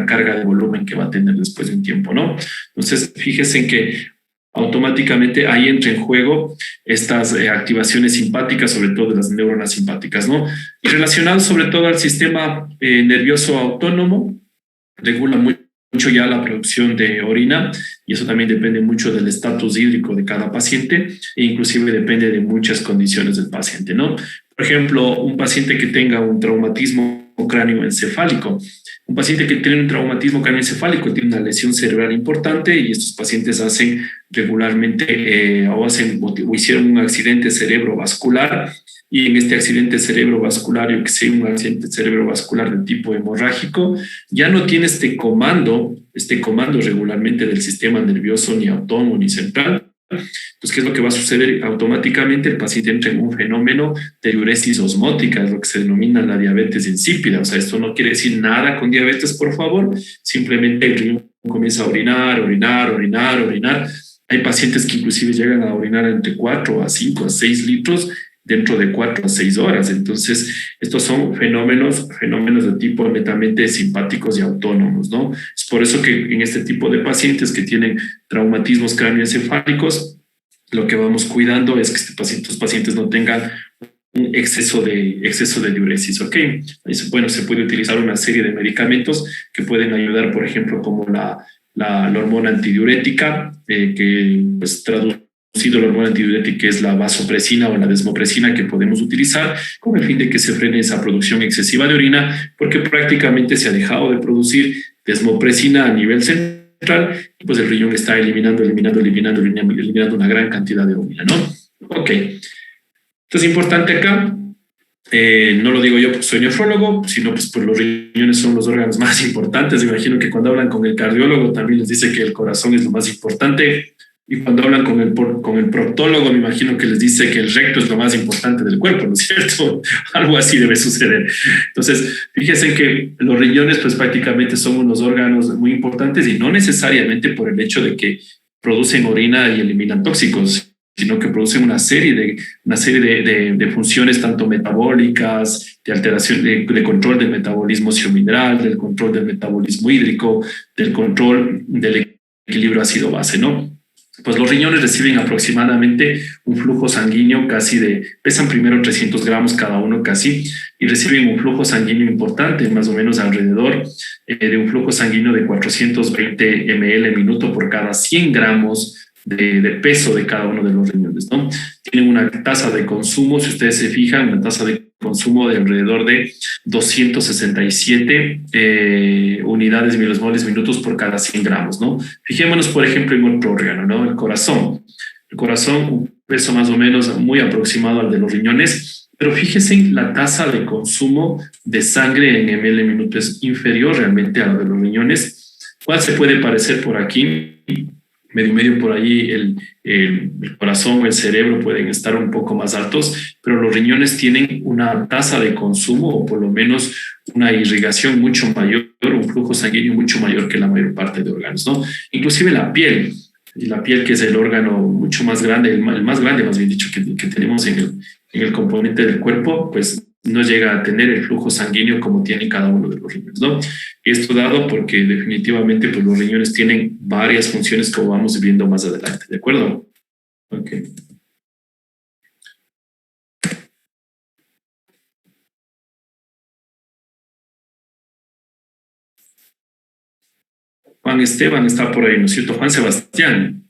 carga de volumen que va a tener después de un tiempo, ¿no? Entonces, fíjense en que automáticamente ahí entra en juego estas activaciones simpáticas, sobre todo de las neuronas simpáticas, ¿no? Y relacionado sobre todo al sistema nervioso autónomo, regula mucho ya la producción de orina, y eso también depende mucho del estatus hídrico de cada paciente e inclusive depende de muchas condiciones del paciente, ¿no? Por ejemplo, un paciente que tenga un traumatismo cráneoencefálico. Un paciente que tiene un traumatismo cráneoencefálico tiene una lesión cerebral importante, y estos pacientes hacen regularmente o hicieron un accidente cerebrovascular, y en este accidente cerebrovascular, o que sea un accidente cerebrovascular de tipo hemorrágico, ya no tiene este comando regularmente del sistema nervioso ni autónomo ni central. Entonces, ¿qué es lo que va a suceder? Automáticamente el paciente entra en un fenómeno de diuresis osmótica, es lo que se denomina la diabetes insípida. O sea, esto no quiere decir nada con diabetes, por favor. Simplemente el riñón comienza a orinar. Hay pacientes que inclusive llegan a orinar entre 4 a 5 a 6 litros dentro de 4 a 6 horas. Entonces, estos son fenómenos de tipo netamente simpáticos y autónomos, ¿no? Es por eso que en este tipo de pacientes que tienen traumatismos cráneoencefálicos, lo que vamos cuidando es que estos pacientes no tengan un exceso de diuresis, ¿ok? Bueno, se puede utilizar una serie de medicamentos que pueden ayudar, por ejemplo, como la hormona antidiurética, que pues traducido la hormona antidiurética es la vasopresina o la desmopresina, que podemos utilizar con el fin de que se frene esa producción excesiva de orina, porque prácticamente se ha dejado de producir desmopresina a nivel central, y pues el riñón está eliminando una gran cantidad de orina, ¿no? Ok. Esto es importante acá. No lo digo yo porque soy nefrólogo, sino pues los riñones son los órganos más importantes. Me imagino que cuando hablan con el cardiólogo también les dice que el corazón es lo más importante. Y cuando hablan con el proctólogo, me imagino que les dice que el recto es lo más importante del cuerpo, ¿no es cierto? Algo así debe suceder. Entonces, fíjense que los riñones pues prácticamente son unos órganos muy importantes, y no necesariamente por el hecho de que producen orina y eliminan tóxicos, sino que producen una serie de funciones tanto metabólicas, de alteración, de control del metabolismo óseo-mineral, del control del metabolismo hídrico, del control del equilibrio ácido-base, ¿no? Pues los riñones reciben aproximadamente un flujo sanguíneo pesan primero 300 gramos cada uno casi, y reciben un flujo sanguíneo importante, más o menos alrededor de un flujo sanguíneo de 420 ml minuto por cada 100 gramos de peso de cada uno de los riñones, ¿no? Tienen una tasa de consumo, si ustedes se fijan, una tasa de consumo de alrededor de 267 unidades milosmoles minutos por cada 100 gramos, ¿no? Fijémonos, por ejemplo, en otro órgano, ¿no? El corazón. El corazón, un peso más o menos muy aproximado al de los riñones, pero fíjense en la tasa de consumo de sangre en ml minuto es inferior realmente a la de los riñones. ¿Cuál se puede parecer por aquí? Medio por allí el corazón o el cerebro pueden estar un poco más altos, pero los riñones tienen una tasa de consumo, o por lo menos una irrigación mucho mayor, un flujo sanguíneo mucho mayor que la mayor parte de órganos, ¿no? Inclusive la piel, que es el órgano mucho más grande, el más grande, más bien dicho, que tenemos en el componente del cuerpo, pues no llega a tener el flujo sanguíneo como tiene cada uno de los riñones, ¿no? Esto dado porque definitivamente pues, los riñones tienen varias funciones, como vamos viendo más adelante, ¿de acuerdo? Ok. Juan Esteban está por ahí, ¿no es cierto? Juan Sebastián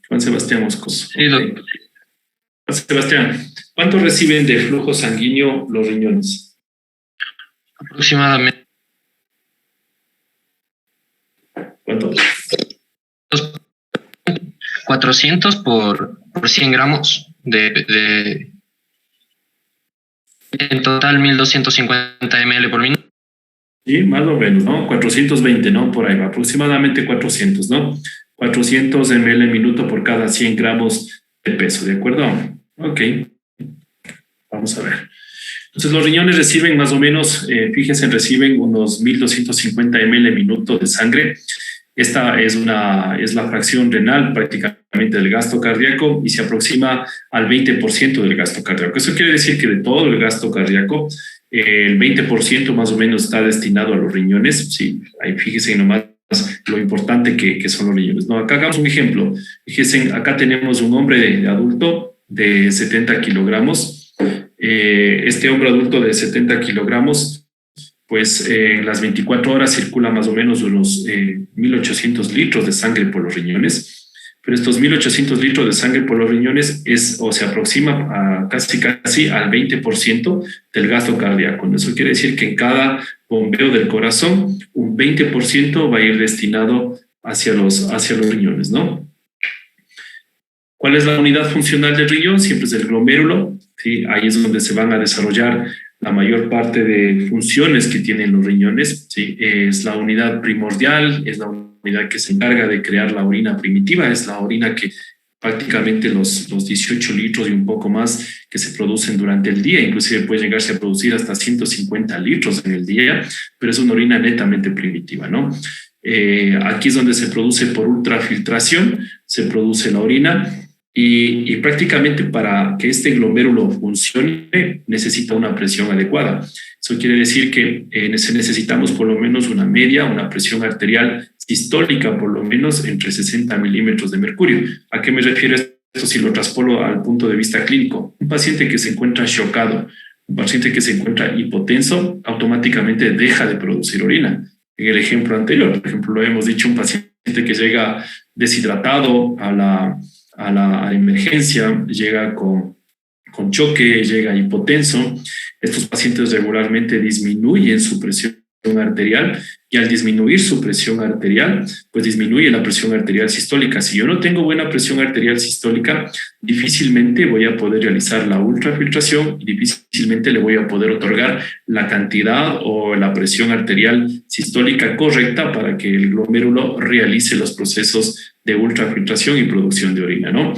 Moscoso. Sí, doctor. Juan Sebastián, ¿cuánto reciben de flujo sanguíneo los riñones? Aproximadamente. ¿Cuánto? 400 por 100 gramos en total 1250 ml por minuto. Sí, más o menos, ¿no? 420, ¿no? Por ahí va, aproximadamente 400, ¿no? 400 ml minuto por cada 100 gramos de peso, ¿de acuerdo? Ok. Vamos a ver. Entonces, los riñones reciben más o menos, fíjense, reciben unos 1250 ml minuto de sangre. Esta es la fracción renal prácticamente del gasto cardíaco y se aproxima al 20% del gasto cardíaco. Eso quiere decir que de todo el gasto cardíaco, el 20% más o menos está destinado a los riñones. Sí, ahí fíjense nomás lo importante que son los riñones, ¿no? Acá hagamos un ejemplo. Fíjense, acá tenemos un hombre adulto de 70 kilogramos. Este hombre adulto de 70 kilogramos, pues en las 24 horas circula más o menos unos 1.800 litros de sangre por los riñones. Pero estos 1.800 litros de sangre por los riñones se aproxima a casi al 20% del gasto cardíaco. Eso quiere decir que en cada bombeo del corazón, un 20% va a ir destinado hacia los riñones, ¿no? ¿Cuál es la unidad funcional del riñón? Siempre es el glomérulo, ¿sí? Ahí es donde se van a desarrollar la mayor parte de funciones que tienen los riñones, ¿sí? Es la unidad primordial, es la unidad que se encarga de crear la orina primitiva, es la orina que prácticamente los 18 litros y un poco más que se producen durante el día, inclusive puede llegarse a producir hasta 150 litros en el día, pero es una orina netamente primitiva, ¿no? Aquí es donde se produce por ultrafiltración, se produce la orina y prácticamente para que este glomérulo funcione necesita una presión adecuada. Eso quiere decir que necesitamos por lo menos una presión arterial sistólica por lo menos entre 60 milímetros de mercurio. ¿A qué me refiero esto si lo traspolo al punto de vista clínico? Un paciente que se encuentra chocado, un paciente que se encuentra hipotenso, automáticamente deja de producir orina. En el ejemplo anterior, por ejemplo, lo hemos dicho, un paciente que llega deshidratado a la emergencia, llega con choque, llega hipotenso. Estos pacientes regularmente disminuyen su presión arterial y al disminuir su presión arterial, pues disminuye la presión arterial sistólica. Si yo no tengo buena presión arterial sistólica, difícilmente voy a poder realizar la ultrafiltración y difícilmente le voy a poder otorgar la cantidad o la presión arterial sistólica correcta para que el glomérulo realice los procesos de ultrafiltración y producción de orina, ¿no?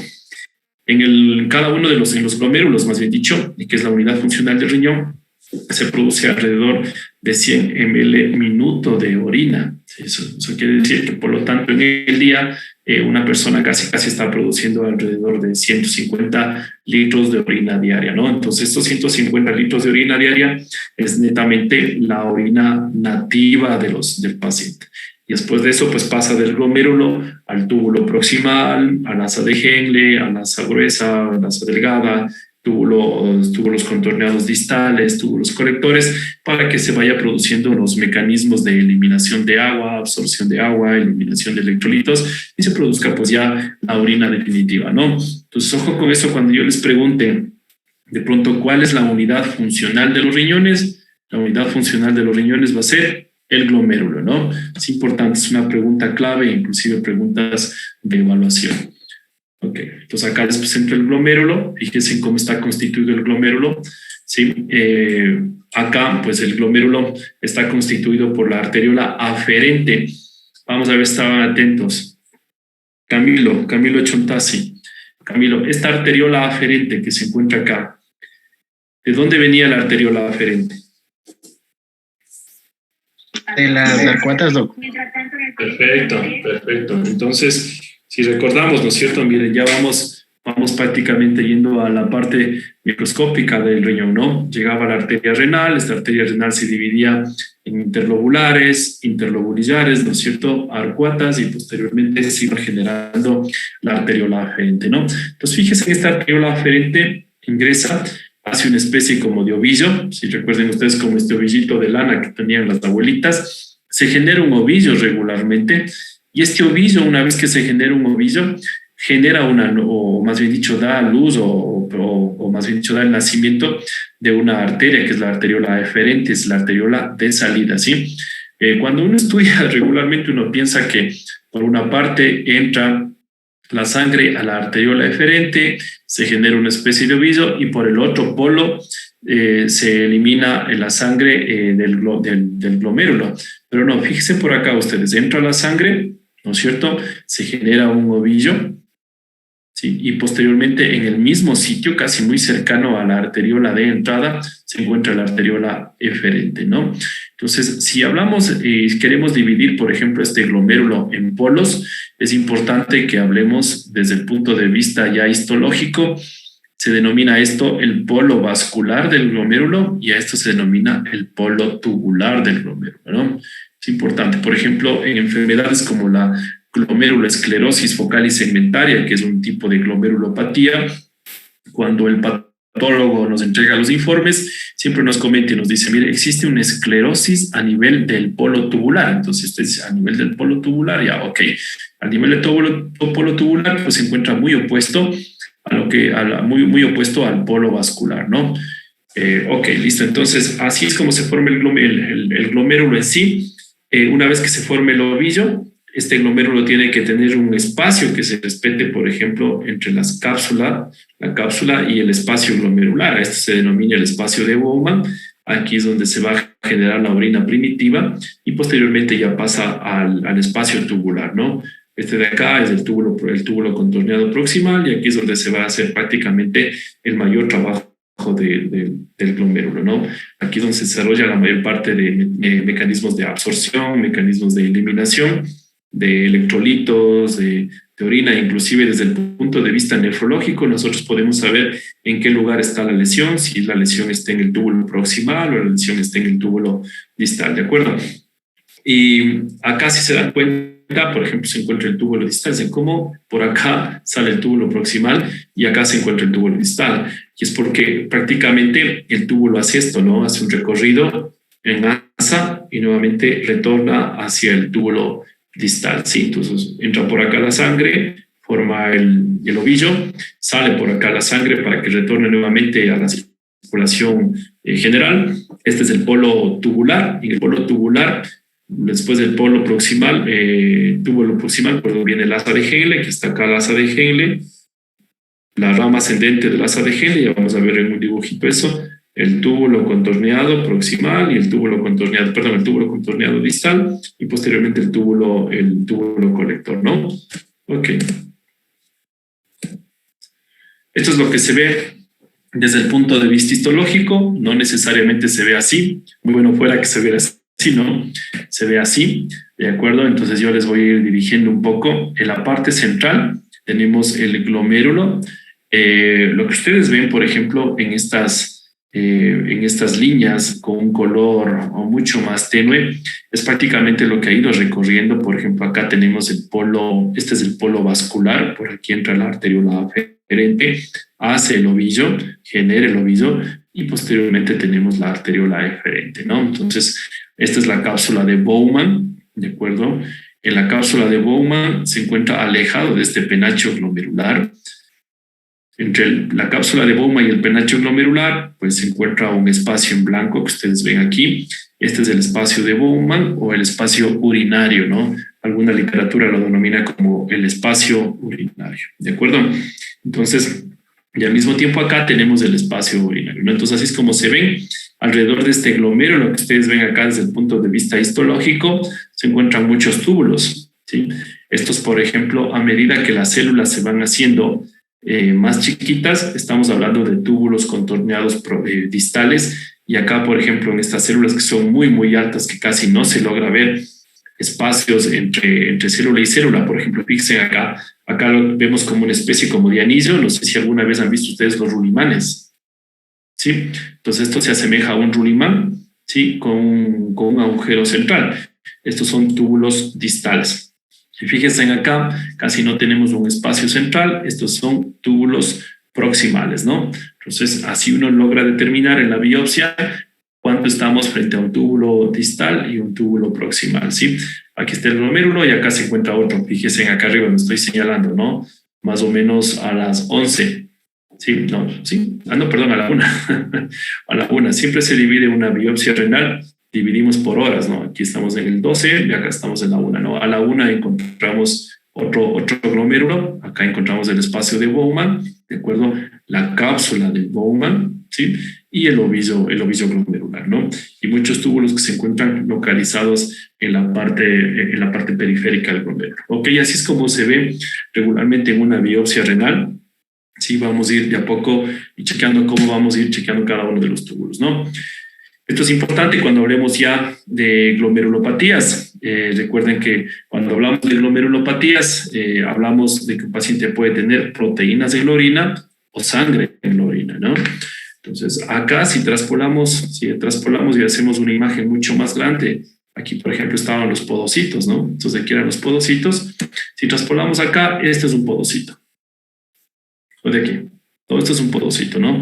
En cada uno de los glomérulos, más bien dicho, que es la unidad funcional del riñón, se produce alrededor de 100 ml minuto de orina. Eso quiere decir que, por lo tanto, en el día una persona casi está produciendo alrededor de 150 litros de orina diaria, ¿no? Entonces, estos 150 litros de orina diaria es netamente la orina nativa del paciente. Y después de eso, pues pasa del glomérulo al túbulo proximal, al asa de Henle, a la asa gruesa, a la asa delgada, túbulos contorneados distales, túbulos colectores, para que se vaya produciendo los mecanismos de eliminación de agua, absorción de agua, eliminación de electrolitos y se produzca pues ya la orina definitiva, ¿no? Entonces, ojo con eso cuando yo les pregunte de pronto cuál es la unidad funcional de los riñones. La unidad funcional de los riñones va a ser el glomérulo, ¿no? Es importante, es una pregunta clave, inclusive preguntas de evaluación. Ok, entonces acá les presento el glomérulo. Fíjense en cómo está constituido el glomérulo. ¿Sí? Acá, pues el glomérulo está constituido por la arteriola aferente. Vamos a ver, estaban atentos. Camilo Chontasi. Camilo, esta arteriola aferente que se encuentra acá, ¿de dónde venía la arteriola aferente? De las arcuatas, doc. Perfecto. Entonces, si recordamos, ¿no es cierto? Miren, ya vamos prácticamente yendo a la parte microscópica del riñón, ¿no? Llegaba la arteria renal, esta arteria renal se dividía en interlobulares, interlobulillares, ¿no es cierto? Arcuatas, y posteriormente se iba generando la arteriola aferente, ¿no? Entonces, fíjense que esta arteriola aferente ingresa, hace una especie como de ovillo, si recuerden ustedes como este ovillito de lana que tenían las abuelitas, se genera un ovillo regularmente. Y este ovillo, una vez que se genera un ovillo, genera o más bien dicho, da a luz o más bien dicho, da el nacimiento de una arteria, que es la arteriola eferente, es la arteriola de salida, ¿sí? Cuando uno estudia regularmente, uno piensa que por una parte entra la sangre a la arteriola eferente, se genera una especie de ovillo y por el otro polo se elimina la sangre del glomérulo. Pero no, fíjense por acá ustedes, entra la sangre, ¿no es cierto? Se genera un ovillo, ¿sí? Y posteriormente en el mismo sitio, casi muy cercano a la arteriola de entrada, se encuentra la arteriola eferente, ¿no? Entonces, si hablamos y queremos dividir, por ejemplo, este glomérulo en polos, es importante que hablemos desde el punto de vista ya histológico. Se denomina esto el polo vascular del glomérulo y a esto se denomina el polo tubular del glomérulo, ¿no? Es importante, por ejemplo, en enfermedades como la glomerulosclerosis focal y segmentaria, que es un tipo de glomerulopatía, cuando el patólogo nos entrega los informes, siempre nos comenta y nos dice, mire, existe una esclerosis a nivel del polo tubular. Entonces usted dice, a nivel del polo tubular, ya, ok. A nivel del polo tubular, pues se encuentra muy opuesto muy opuesto al polo vascular, ¿no? Ok, listo. Entonces, así es como se forma el glomérulo en sí. Una vez que se forme el ovillo, este glomérulo tiene que tener un espacio que se respete, por ejemplo, entre la cápsula y el espacio glomerular. A esto se denomina el espacio de Bowman. Aquí es donde se va a generar la orina primitiva y posteriormente ya pasa al espacio tubular, ¿no? Este de acá es el túbulo contorneado proximal y aquí es donde se va a hacer prácticamente el mayor trabajo del glomérulo, ¿no? Aquí es donde se desarrolla la mayor parte de mecanismos de absorción, mecanismos de eliminación, de electrolitos, de orina, inclusive desde el punto de vista nefrológico, nosotros podemos saber en qué lugar está la lesión, si la lesión está en el túbulo proximal o la lesión está en el túbulo distal, ¿de acuerdo? Y acá si se dan cuenta, por ejemplo, se encuentra el túbulo distal, es como por acá sale el túbulo proximal y acá se encuentra el túbulo distal. Y es porque prácticamente el túbulo hace esto, ¿no? Hace un recorrido en asa y nuevamente retorna hacia el túbulo distal, ¿sí? Entonces entra por acá la sangre, forma el ovillo, sale por acá la sangre para que retorne nuevamente a la circulación general. Este es el polo tubular y el polo tubular, después del polo proximal, túbulo proximal, pues viene el asa de Henle, que está acá el asa de Henle, la rama ascendente del asa de Henle, ya vamos a ver en un dibujito eso, el túbulo contorneado proximal y el túbulo contorneado distal y posteriormente el túbulo colector, ¿no? Ok. Esto es lo que se ve desde el punto de vista histológico, no necesariamente se ve así, muy bueno fuera que se vea así, ¿no? Se ve así, ¿de acuerdo? Entonces yo les voy a ir dirigiendo un poco. En la parte central tenemos el glomérulo. Lo que ustedes ven, por ejemplo, en estas líneas con un color mucho más tenue, es prácticamente lo que ha ido recorriendo. Por ejemplo, acá tenemos el polo, este es el polo vascular, por aquí entra la arteriola aferente, hace el ovillo, genera el ovillo y posteriormente tenemos la arteriola eferente, ¿no? Entonces, esta es la cápsula de Bowman, ¿de acuerdo? En la cápsula de Bowman se encuentra alejado de este penacho glomerular. Entre la cápsula de Bowman y el penacho glomerular, pues se encuentra un espacio en blanco que ustedes ven aquí. Este es el espacio de Bowman o el espacio urinario, ¿no? Alguna literatura lo denomina como el espacio urinario, ¿de acuerdo? Entonces, y al mismo tiempo acá tenemos el espacio urinario, ¿no? Entonces, así es como se ven alrededor de este glomérulo que ustedes ven acá desde el punto de vista histológico, se encuentran muchos túbulos, ¿sí? Estos, por ejemplo, a medida que las células se van haciendo más chiquitas, estamos hablando de túbulos contorneados distales, y acá, por ejemplo, en estas células que son muy, muy altas, que casi no se logra ver espacios entre célula y célula. Por ejemplo, fíjense acá lo vemos como una especie como de anillo. No sé si alguna vez han visto ustedes los rulimanes, ¿sí? Entonces esto se asemeja a un rulimán, ¿sí? Con un agujero central. Estos son túbulos distales. Y fíjense acá, casi no tenemos un espacio central. Estos son túbulos proximales, ¿no? Entonces, así uno logra determinar en la biopsia cuánto estamos frente a un túbulo distal y un túbulo proximal, ¿sí? Aquí está el glomérulo y acá se encuentra otro. Fíjense acá arriba donde estoy señalando, ¿no? Más o menos a las 11. Sí, no, sí. No, perdón, a la 1. A la 1. Siempre se divide una biopsia renal, dividimos por horas, ¿no? Aquí estamos en el 12 y acá estamos en la 1, ¿no? A la 1 encontramos otro glomérulo. Acá encontramos el espacio de Bowman, ¿de acuerdo? La cápsula de Bowman, ¿sí? Y el ovillo glomerular, ¿no? Y muchos túbulos que se encuentran localizados en la parte periférica del glomérulo. Ok, así es como se ve regularmente en una biopsia renal. Sí, vamos a ir de a poco y chequeando cómo vamos a ir chequeando cada uno de los túbulos, ¿no? Esto es importante cuando hablemos ya de glomerulopatías. Recuerden que cuando hablamos de glomerulopatías, hablamos de que un paciente puede tener proteínas en la orina o sangre en la orina, ¿no? Entonces, acá si traspolamos y hacemos una imagen mucho más grande, aquí, por ejemplo, estaban los podocitos, ¿no? Entonces, aquí eran los podocitos. Si traspolamos acá, este es un podocito. O de aquí. Todo esto es un podocito, ¿no?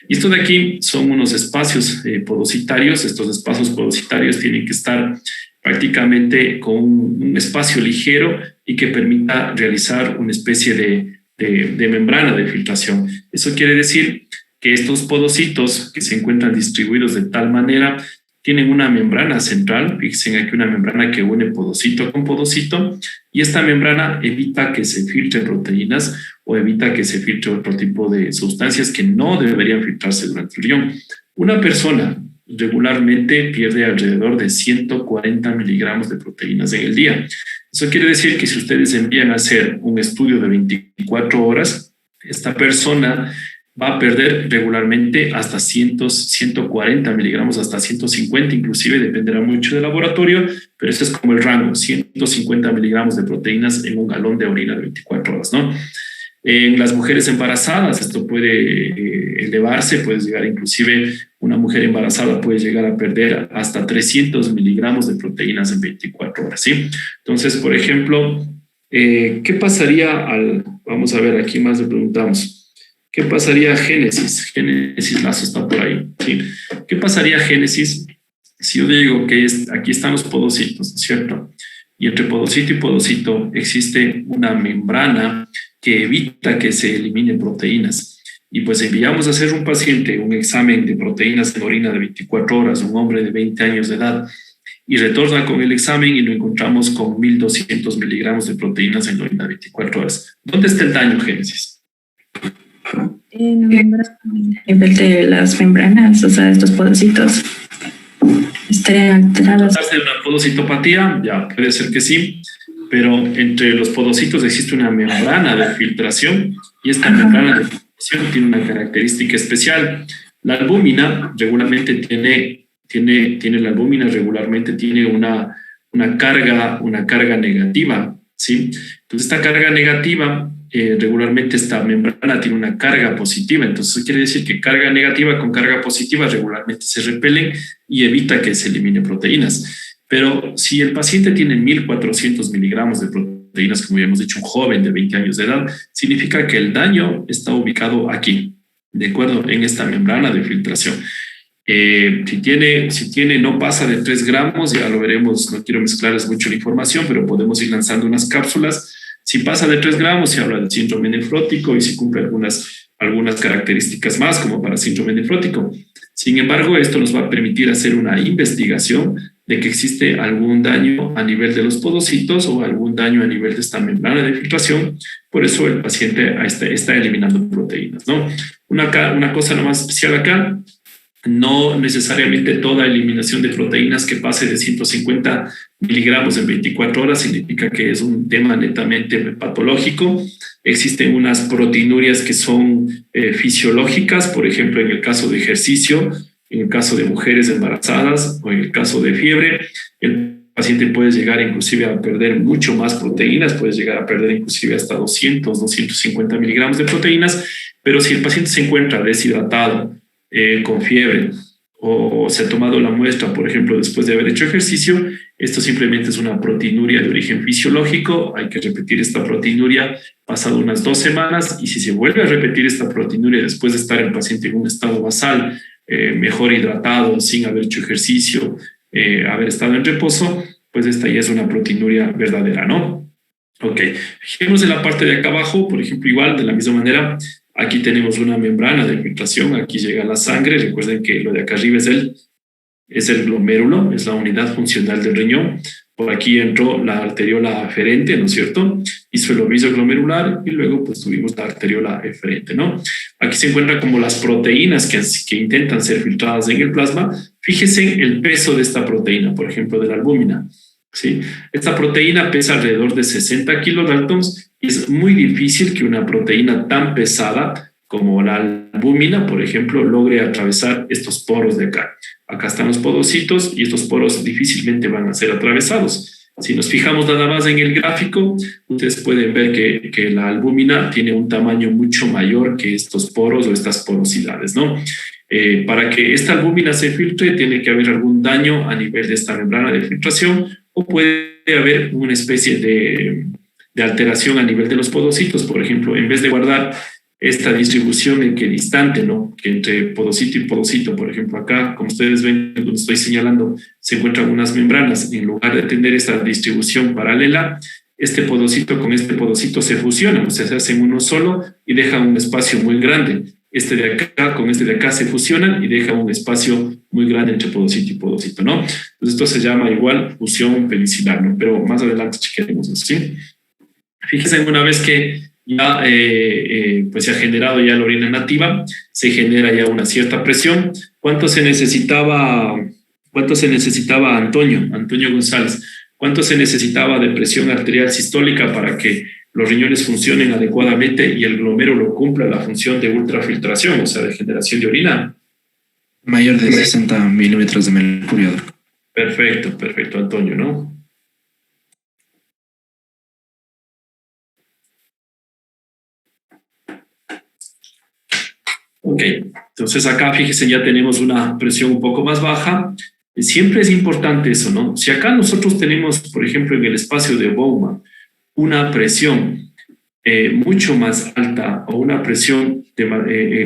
Y esto de aquí son unos espacios podocitarios. Estos espacios podocitarios tienen que estar prácticamente con un espacio ligero y que permita realizar una especie de membrana de filtración. Eso quiere decir que estos podocitos que se encuentran distribuidos de tal manera tienen una membrana central. Fíjense aquí una membrana que une podocito con podocito, y esta membrana evita que se filtren proteínas o evita que se filtre otro tipo de sustancias que no deberían filtrarse durante el riñón. Una persona regularmente pierde alrededor de 140 miligramos de proteínas en el día. Eso quiere decir que si ustedes envían a hacer un estudio de 24 horas, esta persona va a perder regularmente hasta 140 miligramos, hasta 150 inclusive, dependerá mucho del laboratorio, pero ese es como el rango, 150 miligramos de proteínas en un galón de orina de 24 horas, ¿no? En las mujeres embarazadas esto puede elevarse, puede llegar inclusive, una mujer embarazada puede llegar a perder hasta 300 miligramos de proteínas en 24 horas, ¿sí? Entonces, por ejemplo, ¿qué pasaría vamos a ver, aquí más le preguntamos, ¿qué pasaría a Génesis? Génesis Lazo está por ahí, ¿sí? ¿Qué pasaría a Génesis si yo digo que aquí están los podocitos, ¿cierto? Y entre podocito y podocito existe una membrana que evita que se eliminen proteínas. Y pues enviamos a hacer un paciente un examen de proteínas en orina de 24 horas, un hombre de 20 años de edad, y retorna con el examen y lo encontramos con 1.200 miligramos de proteínas en la orina de 24 horas. ¿Dónde está el daño, Génesis? En nivel de las membranas, o sea, estos podocitos estarían alterados. ¿Tratarse de una podocitopatía? Ya, puede ser que sí, pero entre los podocitos existe una membrana de filtración, y esta membrana de filtración tiene una característica especial. La albúmina regularmente tiene una carga negativa, ¿sí? Entonces, esta carga negativa, regularmente esta membrana tiene una carga positiva. Entonces, eso quiere decir que carga negativa con carga positiva regularmente se repelen y evita que se eliminen proteínas. Pero si el paciente tiene 1.400 miligramos de proteínas, como ya hemos dicho, un joven de 20 años de edad, significa que el daño está ubicado aquí, ¿de acuerdo? En esta membrana de filtración. Si tiene, no pasa de 3 gramos, ya lo veremos, no quiero mezclarles mucho la información, pero podemos ir lanzando unas cápsulas. Si pasa de 3 gramos, se habla del síndrome nefrótico y se cumple algunas características más, como para síndrome nefrótico. Sin embargo, esto nos va a permitir hacer una investigación de que existe algún daño a nivel de los podocitos o algún daño a nivel de esta membrana de filtración. Por eso el paciente está eliminando proteínas, ¿no? Una cosa nomás especial acá: no necesariamente toda eliminación de proteínas que pase de 150 miligramos en 24 horas significa que es un tema netamente patológico. Existen unas proteinurias que son fisiológicas, por ejemplo, en el caso de ejercicio, en el caso de mujeres embarazadas o en el caso de fiebre. El paciente puede llegar inclusive a perder mucho más proteínas, puede llegar a perder inclusive hasta 200, 250 miligramos de proteínas, pero si el paciente se encuentra deshidratado, con fiebre, o se ha tomado la muestra, por ejemplo, después de haber hecho ejercicio, esto simplemente es una proteinuria de origen fisiológico. Hay que repetir esta proteinuria pasado unas 2 semanas, y si se vuelve a repetir esta proteinuria después de estar el paciente en un estado basal, mejor hidratado, sin haber hecho ejercicio, haber estado en reposo, pues esta ya es una proteinuria verdadera, ¿no? Ok, fijemos en la parte de acá abajo, por ejemplo, igual, de la misma manera. Aquí tenemos una membrana de filtración, aquí llega la sangre. Recuerden que lo de acá arriba es el glomérulo, es la unidad funcional del riñón. Por aquí entró la arteriola aferente, ¿no es cierto? Hizo el ovillo glomerular y luego pues tuvimos la arteriola eferente, ¿no? Aquí se encuentran como las proteínas que intentan ser filtradas en el plasma. Fíjese el peso de esta proteína, por ejemplo, de la albúmina, ¿sí? Esta proteína pesa alrededor de 60 kilodaltons. Es muy difícil que una proteína tan pesada como la albúmina, por ejemplo, logre atravesar estos poros de acá. Acá están los podocitos y estos poros difícilmente van a ser atravesados. Si nos fijamos nada más en el gráfico, ustedes pueden ver que la albúmina tiene un tamaño mucho mayor que estos poros o estas porosidades, ¿no? Para que esta albúmina se filtre, tiene que haber algún daño a nivel de esta membrana de filtración o puede haber una especie de alteración a nivel de los podocitos. Por ejemplo, en vez de guardar esta distribución equidistante, ¿no? Que entre podocito y podocito, por ejemplo, acá, como ustedes ven, donde estoy señalando, se encuentran unas membranas. En lugar de tener esta distribución paralela, este podocito con este podocito se fusionan, o sea, se hacen uno solo y dejan un espacio muy grande. Este de acá con este de acá se fusionan y dejan un espacio muy grande entre podocito y podocito, ¿no? Entonces esto se llama igual fusión pelicilar, ¿no? Pero más adelante chequearemos eso, ¿sí? Fíjense, una vez que ya pues se ha generado ya la orina nativa, se genera ya una cierta presión. ¿Cuánto se necesitaba Antonio González? ¿Cuánto se necesitaba de presión arterial sistólica para que los riñones funcionen adecuadamente y el glomérulo cumpla la función de ultrafiltración, o sea, de generación de orina? Mayor de 60 milímetros de mercurio. Perfecto, Antonio, ¿no? Ok, entonces acá fíjense, ya tenemos una presión un poco más baja. Siempre es importante eso, ¿no? Si acá nosotros tenemos, por ejemplo, en el espacio de Bowman, una presión mucho más alta o una presión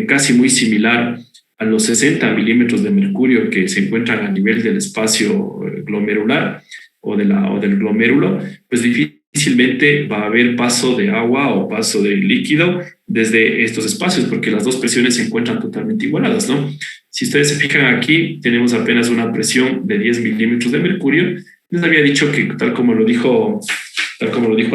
casi muy similar a los 60 milímetros de mercurio que se encuentran a nivel del espacio glomerular o del glomérulo, pues difícilmente va a haber paso de agua o paso de líquido desde estos espacios, porque las dos presiones se encuentran totalmente igualadas, ¿no? Si ustedes se fijan aquí, tenemos apenas una presión de 10 milímetros de mercurio. Les había dicho que, tal como lo dijo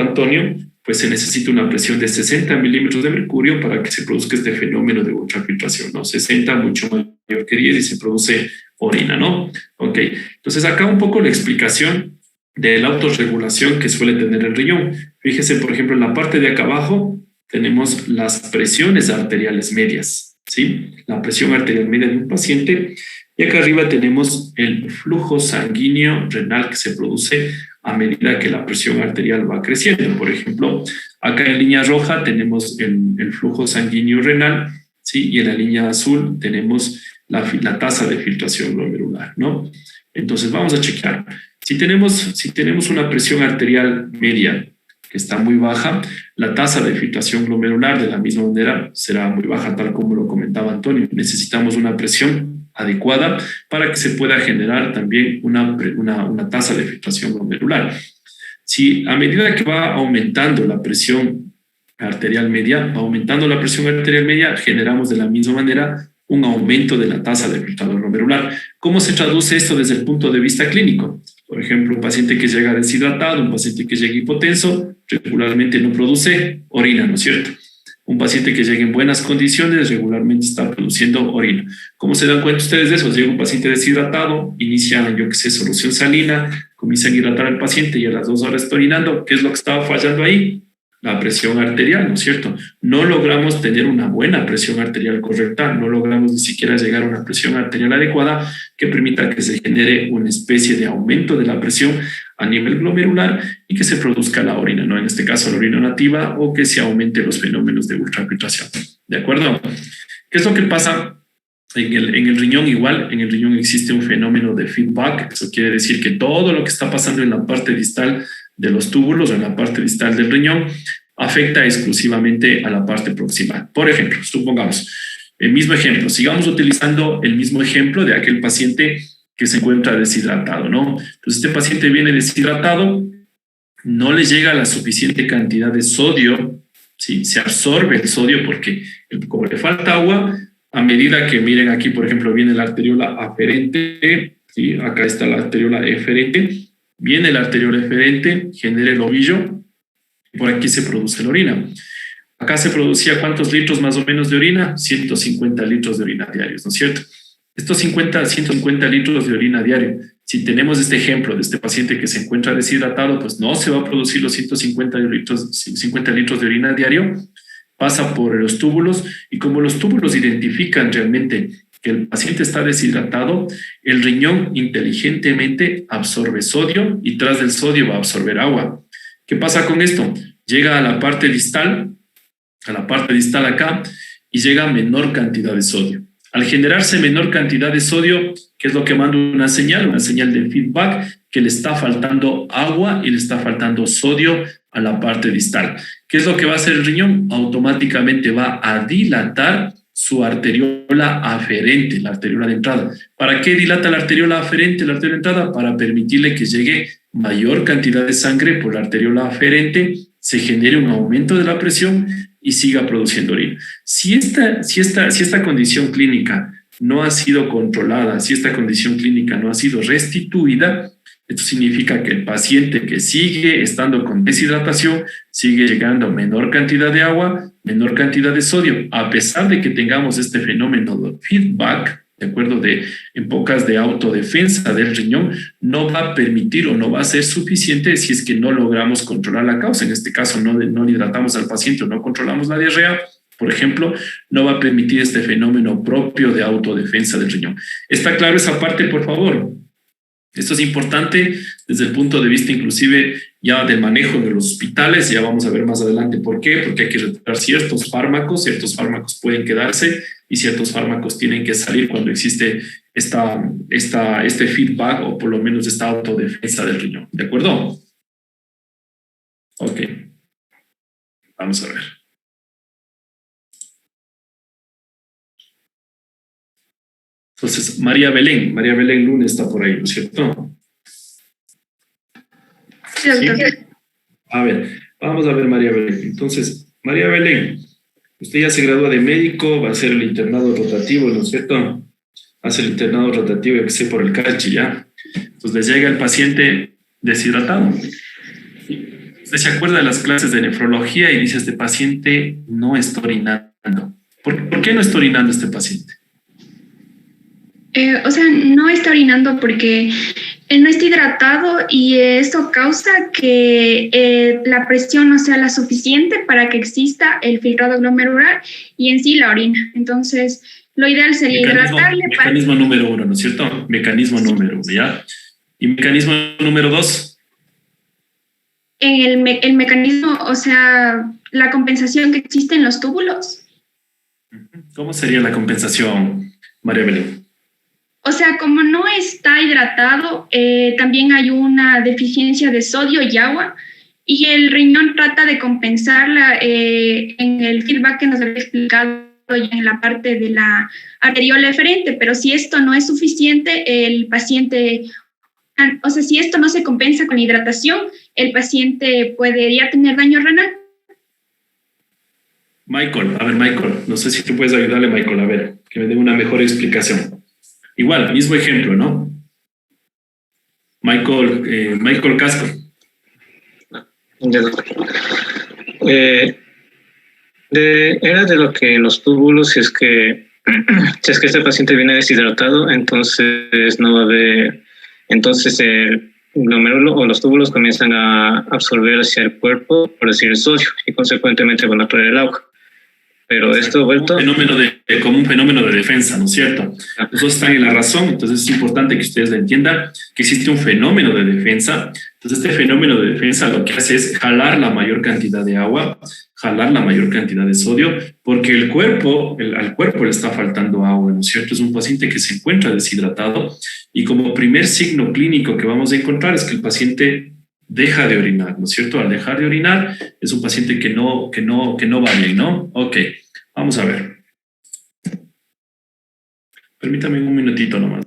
Antonio, pues se necesita una presión de 60 milímetros de mercurio para que se produzca este fenómeno de ultrafiltración, ¿no? 60 mucho mayor que 10 y se produce orina, ¿no? Ok, entonces acá un poco la explicación de la autorregulación que suele tener el riñón. Fíjese, por ejemplo, en la parte de acá abajo tenemos las presiones arteriales medias, ¿sí? La presión arterial media de un paciente. Y acá arriba tenemos el flujo sanguíneo renal que se produce a medida que la presión arterial va creciendo. Por ejemplo, acá en línea roja tenemos el flujo sanguíneo renal, ¿sí? Y en la línea azul tenemos la tasa de filtración glomerular, ¿no? Entonces vamos a checar. Si tenemos una presión arterial media que está muy baja, la tasa de filtración glomerular de la misma manera será muy baja, tal como lo comentaba Antonio. Necesitamos una presión adecuada para que se pueda generar también una tasa de filtración glomerular. Si a medida que va aumentando la presión arterial media, generamos de la misma manera un aumento de la tasa de filtrado glomerular. ¿Cómo se traduce esto desde el punto de vista clínico? Por ejemplo, un paciente que llega deshidratado, un paciente que llega hipotenso, regularmente no produce orina, ¿no es cierto? Un paciente que llega en buenas condiciones regularmente está produciendo orina. ¿Cómo se dan cuenta ustedes de eso? Llega un paciente deshidratado, inician, solución salina, comienzan a hidratar al paciente y a las 2 horas está orinando. ¿Qué es lo que estaba fallando ahí? La presión arterial, ¿no es cierto? No logramos tener una buena presión arterial correcta, no logramos ni siquiera llegar a una presión arterial adecuada que permita que se genere una especie de aumento de la presión a nivel glomerular y que se produzca la orina, ¿no? En este caso la orina nativa, o que se aumente los fenómenos de ultrafiltración. ¿De acuerdo? ¿Qué es lo que pasa en el riñón? Igual, en el riñón existe un fenómeno de feedback. Eso quiere decir que todo lo que está pasando en la parte distal de los túbulos o en la parte distal del riñón afecta exclusivamente a la parte proximal. Por ejemplo, supongamos el mismo ejemplo, sigamos utilizando el mismo ejemplo de aquel paciente que se encuentra deshidratado, ¿no? Entonces este paciente viene deshidratado, no le llega la suficiente cantidad de sodio, ¿sí? Se absorbe el sodio porque como le falta agua, a medida que, miren aquí, por ejemplo, viene la arteriola aferente, ¿sí? Acá está la arteriola eferente, viene la arteriola eferente, genera el ovillo, y por aquí se produce la orina. Acá se producía ¿cuántos litros más o menos de orina? 150 litros de orina diarios, ¿no es cierto? Estos 150 litros de orina diario, si tenemos este ejemplo de este paciente que se encuentra deshidratado, pues no se va a producir los 50 litros de orina diario, pasa por los túbulos y como los túbulos identifican realmente que el paciente está deshidratado, el riñón inteligentemente absorbe sodio y tras del sodio va a absorber agua. ¿Qué pasa con esto? Llega a la parte distal acá, y llega menor cantidad de sodio. Al generarse menor cantidad de sodio, ¿qué es lo que manda una señal de feedback? Que le está faltando agua y le está faltando sodio a la parte distal. ¿Qué es lo que va a hacer el riñón? Automáticamente va a dilatar su arteriola aferente, la arteriola de entrada. ¿Para qué dilata la arteriola aferente, la arteriola de entrada? Para permitirle que llegue mayor cantidad de sangre por la arteriola aferente, se genere un aumento de la presión y siga produciendo orina. Si esta condición clínica no ha sido controlada, si esta condición clínica no ha sido restituida, esto significa que el paciente que sigue estando con deshidratación sigue llegando a menor cantidad de agua, menor cantidad de sodio, a pesar de que tengamos este fenómeno de feedback, de acuerdo, en pocas de autodefensa del riñón, no va a permitir o no va a ser suficiente si es que no logramos controlar la causa. En este caso, no hidratamos al paciente o no controlamos la diarrea, por ejemplo, no va a permitir este fenómeno propio de autodefensa del riñón. ¿Está claro esa parte, por favor? Esto es importante desde el punto de vista inclusive ya del manejo en los hospitales, ya vamos a ver más adelante por qué, porque hay que retirar ciertos fármacos pueden quedarse y ciertos fármacos tienen que salir cuando existe este feedback o por lo menos esta autodefensa del riñón, ¿de acuerdo? Ok, vamos a ver. Entonces, María Belén Luna está por ahí, ¿no es cierto? Sí, doctor. ¿Sí? A ver, vamos a ver María Belén. Entonces, María Belén, usted ya se gradúa de médico, va a hacer el internado rotativo, ¿no es cierto? Hace el internado rotativo, ya que sé, por el CACHI, ¿ya? Entonces, le llega el paciente deshidratado. Usted se acuerda de las clases de nefrología y dice, este paciente no está orinando. ¿Por qué no está orinando este paciente? O sea, no está orinando porque él no está hidratado y esto causa que la presión no sea la suficiente para que exista el filtrado glomerular y en sí la orina. Entonces, lo ideal sería hidratarle. Mecanismo número 1, ¿no es cierto? Mecanismo número 1, ¿ya? ¿Y mecanismo número 2? En el mecanismo, o sea, la compensación que existe en los túbulos. ¿Cómo sería la compensación, María Belén? O sea, como no está hidratado, también hay una deficiencia de sodio y agua y el riñón trata de compensarla en el feedback que nos había explicado ya en la parte de la arteriola eferente, pero si esto no es suficiente, el paciente, o sea, si esto no se compensa con hidratación, el paciente podría tener daño renal. Michael, no sé si tú puedes ayudarle, Michael, a ver, que me dé una mejor explicación. Igual, mismo ejemplo, ¿no? Michael Casco. Era de lo que los túbulos, si es que este paciente viene deshidratado, entonces no va a haber, entonces el glomérulo o los túbulos comienzan a absorber hacia el cuerpo, por decir, el sodio, y consecuentemente van a traer el agua. Pero esto vuelto... Como un fenómeno de defensa, ¿no es cierto? Los dos están en la razón, entonces es importante que ustedes lo entiendan, que existe un fenómeno de defensa. Entonces este fenómeno de defensa lo que hace es jalar la mayor cantidad de agua, jalar la mayor cantidad de sodio, porque al cuerpo le está faltando agua, ¿no es cierto? Es un paciente que se encuentra deshidratado y como primer signo clínico que vamos a encontrar es que el paciente deja de orinar, ¿no es cierto? Al dejar de orinar es un paciente que no va bien, ¿no? Ok, vamos a ver. Permítame un minutito nomás.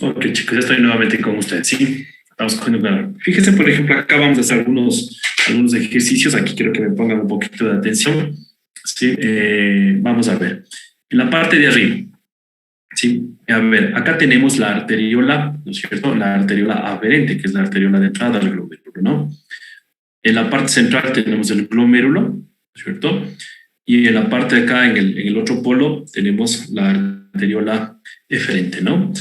Ok, chicos, ya estoy nuevamente con ustedes, ¿sí? Vamos con... Fíjense, por ejemplo, acá vamos a hacer algunos ejercicios. Aquí quiero que me pongan un poquito de atención. ¿Sí? Vamos a ver. En la parte de arriba, ¿sí? A ver, acá tenemos la arteriola, ¿no es cierto? La arteriola aferente, que es la arteriola de entrada al glomérulo, ¿no? En la parte central tenemos el glomérulo, ¿no es cierto? Y en la parte de acá, en el otro polo, tenemos la arteriola eferente, ¿no?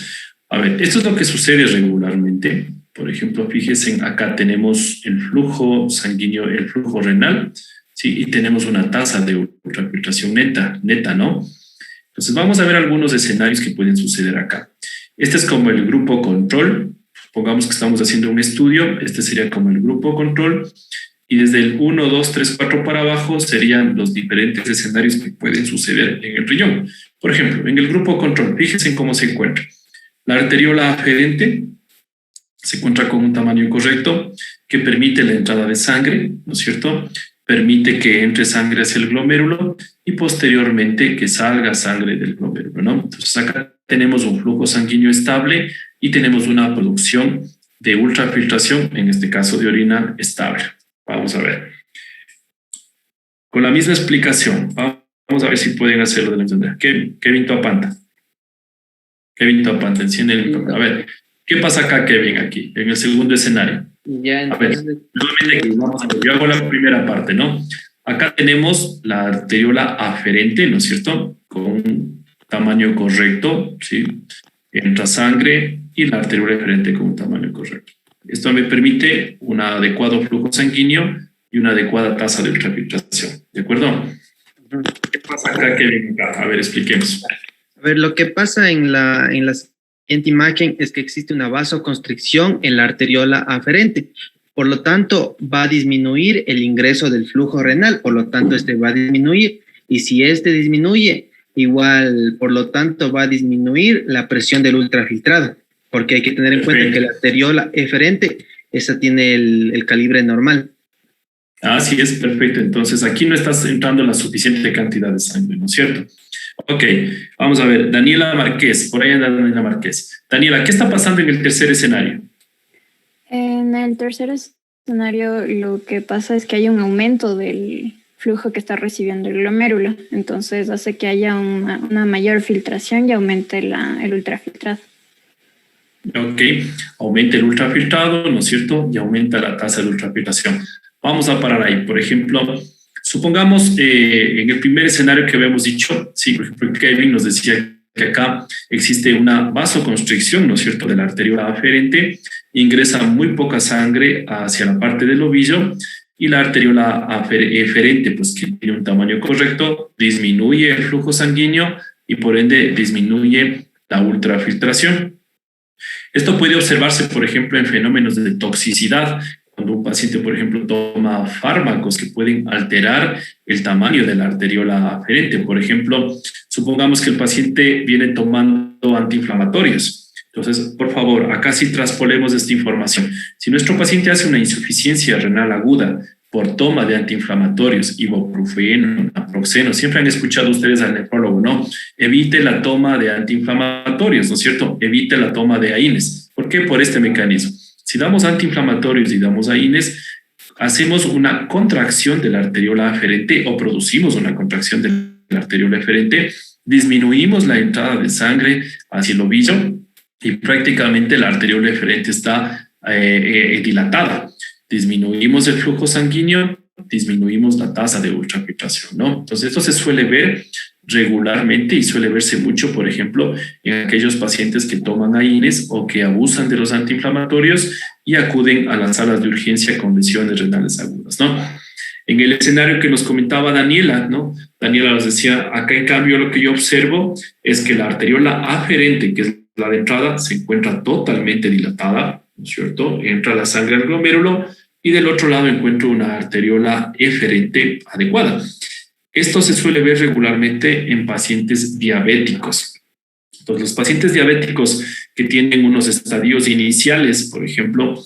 A ver, esto es lo que sucede regularmente. Por ejemplo, fíjense, acá tenemos el flujo sanguíneo, el flujo renal, ¿sí? Y tenemos una tasa de ultrafiltración neta, ¿no? Entonces vamos a ver algunos escenarios que pueden suceder acá. Este es como el grupo control. Pongamos que estamos haciendo un estudio. Este sería como el grupo control. Y desde el 1, 2, 3, 4 para abajo serían los diferentes escenarios que pueden suceder en el riñón. Por ejemplo, en el grupo control, fíjense en cómo se encuentra. La arteriola aferente se encuentra con un tamaño correcto que permite la entrada de sangre, ¿no es cierto? Permite que entre sangre hacia el glomérulo y posteriormente que salga sangre del glomérulo, ¿no? Entonces acá tenemos un flujo sanguíneo estable y tenemos una producción de ultrafiltración, en este caso de orina, estable. Vamos a ver. Con la misma explicación, vamos a ver si pueden hacerlo de la misma manera. Kevin Topanta. Kevin Topanta, enciende el micrófono. A ver, ¿qué pasa acá, Kevin, aquí, en el segundo escenario? Ya, entonces... A ver, yo hago la primera parte, ¿no? Acá tenemos la arteriola aferente, ¿no es cierto? Con un tamaño correcto, ¿sí? Entra sangre y la arteriola eferente con un tamaño correcto. Esto me permite un adecuado flujo sanguíneo y una adecuada tasa de ultrafiltración, ¿de acuerdo? ¿Qué pasa acá, Kevin? A ver, expliquemos. A ver, lo que pasa en la siguiente imagen es que existe una vasoconstricción en la arteriola aferente. Por lo tanto, va a disminuir el ingreso del flujo renal, por lo tanto, este va a disminuir. Y si este disminuye, igual, por lo tanto, va a disminuir la presión del ultrafiltrado, porque hay que tener en cuenta que la arteriola eferente, esa tiene el calibre normal. Así es, perfecto. Entonces, aquí no estás entrando la suficiente cantidad de sangre, ¿no es cierto? Ok, vamos a ver. Daniela Márquez, por ahí anda Daniela Márquez. Daniela, ¿qué está pasando en el tercer escenario? En el tercer escenario lo que pasa es que hay un aumento del flujo que está recibiendo el glomérulo, entonces hace que haya una mayor filtración y aumente el ultrafiltrado. Ok, aumenta el ultrafiltrado, ¿no es cierto? Y aumenta la tasa de ultrafiltración. Vamos a parar ahí. Por ejemplo, supongamos en el primer escenario que habíamos dicho, sí, por ejemplo, Kevin nos decía que acá existe una vasoconstricción, ¿no es cierto?, de la arteriola aferente, ingresa muy poca sangre hacia la parte del ovillo y la arteriola eferente, pues que tiene un tamaño correcto, disminuye el flujo sanguíneo y por ende disminuye la ultrafiltración. Esto puede observarse, por ejemplo, en fenómenos de toxicidad, cuando un paciente, por ejemplo, toma fármacos que pueden alterar el tamaño de la arteriola aferente. Por ejemplo, supongamos que el paciente viene tomando antiinflamatorios. Entonces, por favor, acá sí traspolemos esta información. Si nuestro paciente hace una insuficiencia renal aguda por toma de antiinflamatorios, ibuprofeno, naproxeno, siempre han escuchado ustedes al nefrólogo, ¿no? Evite la toma de antiinflamatorios, ¿no es cierto? Evite la toma de AINES. ¿Por qué? Por este mecanismo. Si damos antiinflamatorios y damos AINES, hacemos una contracción de la arteriola aferente o producimos una contracción de la arteriola eferente, disminuimos la entrada de sangre hacia el ovillo y prácticamente la arteriola eferente está dilatada. Disminuimos el flujo sanguíneo, disminuimos la tasa de ultrafiltración, ¿no? Entonces esto se suele ver regularmente y suele verse mucho, por ejemplo, en aquellos pacientes que toman AINES o que abusan de los antiinflamatorios y acuden a las salas de urgencia con lesiones renales agudas, ¿no? En el escenario que nos comentaba Daniela, ¿no? Daniela nos decía, acá en cambio lo que yo observo es que la arteriola aferente, que es la de entrada, se encuentra totalmente dilatada, ¿no es cierto? Entra la sangre al glomérulo y del otro lado encuentro una arteriola eferente adecuada. Esto se suele ver regularmente en pacientes diabéticos. Entonces, los pacientes diabéticos que tienen unos estadios iniciales, por ejemplo,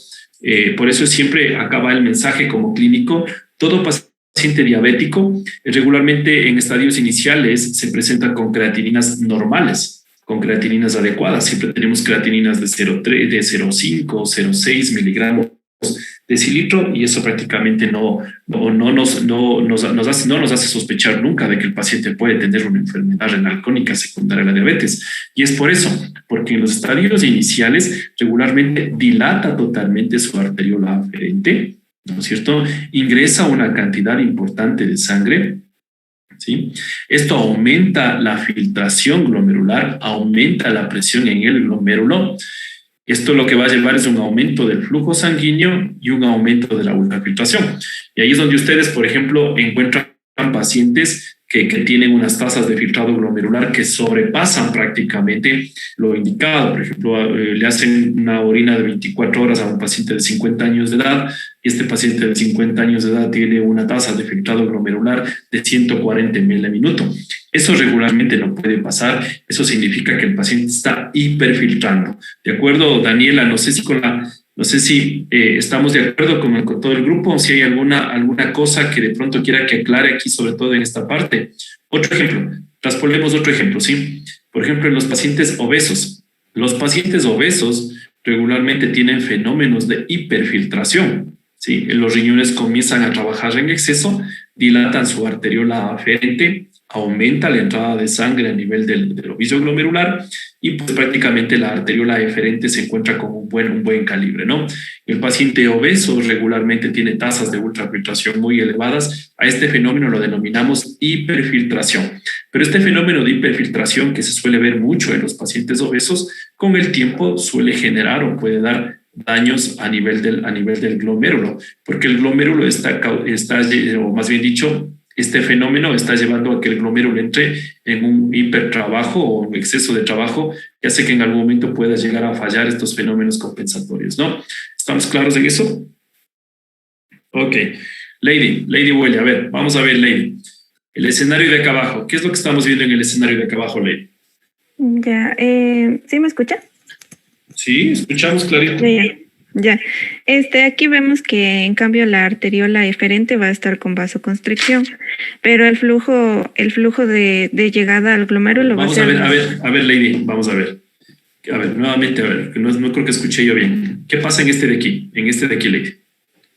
por eso siempre acaba el mensaje como clínico, todo paciente diabético regularmente en estadios iniciales se presenta con creatininas normales. con creatininas adecuadas. Siempre tenemos creatininas de 0,3, de 0,5, 0,6 miligramos decilitro, y eso prácticamente no nos hace sospechar nunca de que el paciente puede tener una enfermedad renal crónica secundaria a la diabetes. Y es por eso, porque en los estadios iniciales regularmente dilata totalmente su arteriola aferente, ¿no es cierto? Ingresa una cantidad importante de sangre, ¿sí? Esto aumenta la filtración glomerular, aumenta la presión en el glomérulo. Esto lo que va a llevar es un aumento del flujo sanguíneo y un aumento de la ultrafiltración. Y ahí es donde ustedes, por ejemplo, encuentran pacientes que tienen unas tasas de filtrado glomerular que sobrepasan prácticamente lo indicado. Por ejemplo, le hacen una orina de 24 horas a un paciente de 50 años de edad, y este paciente de 50 años de edad tiene una tasa de filtrado glomerular de 140 ml al minuto. Eso regularmente no puede pasar. Eso significa que el paciente está hiperfiltrando. ¿De acuerdo, Daniela? No sé si estamos de acuerdo con todo el grupo, o si hay alguna cosa que de pronto quiera que aclare aquí, sobre todo en esta parte. Otro ejemplo, traspolemos otro ejemplo, ¿sí? Por ejemplo, en los pacientes obesos. Los pacientes obesos regularmente tienen fenómenos de hiperfiltración, ¿sí? Los riñones comienzan a trabajar en exceso, dilatan su arteriola aferente, aumenta la entrada de sangre a nivel del ovillo glomerular, y pues prácticamente la arteriola eferente se encuentra con un buen calibre, ¿no? El paciente obeso regularmente tiene tasas de ultrafiltración muy elevadas. A este fenómeno lo denominamos hiperfiltración. Pero este fenómeno de hiperfiltración, que se suele ver mucho en los pacientes obesos, con el tiempo suele generar o puede dar daños a nivel del glomérulo, porque el glomérulo está, o más bien dicho, este fenómeno está llevando a que el glomérulo entre en un hipertrabajo o un exceso de trabajo, que hace que en algún momento pueda llegar a fallar estos fenómenos compensatorios, ¿no? ¿Estamos claros en eso? Ok. Lady Huele, a ver, vamos a ver, Lady. El escenario de acá abajo. ¿Qué es lo que estamos viendo en el escenario de acá abajo, Lady? Ya, ¿sí me escucha? Sí, escuchamos clarito. Ya. Aquí vemos que en cambio la arteriola eferente va a estar con vasoconstricción, pero el flujo de llegada al glomérulo va a ser... A ver, Lady, vamos a ver. A ver, nuevamente, a ver, no creo que escuché yo bien. ¿Qué pasa en este de aquí? En este de aquí, Lady.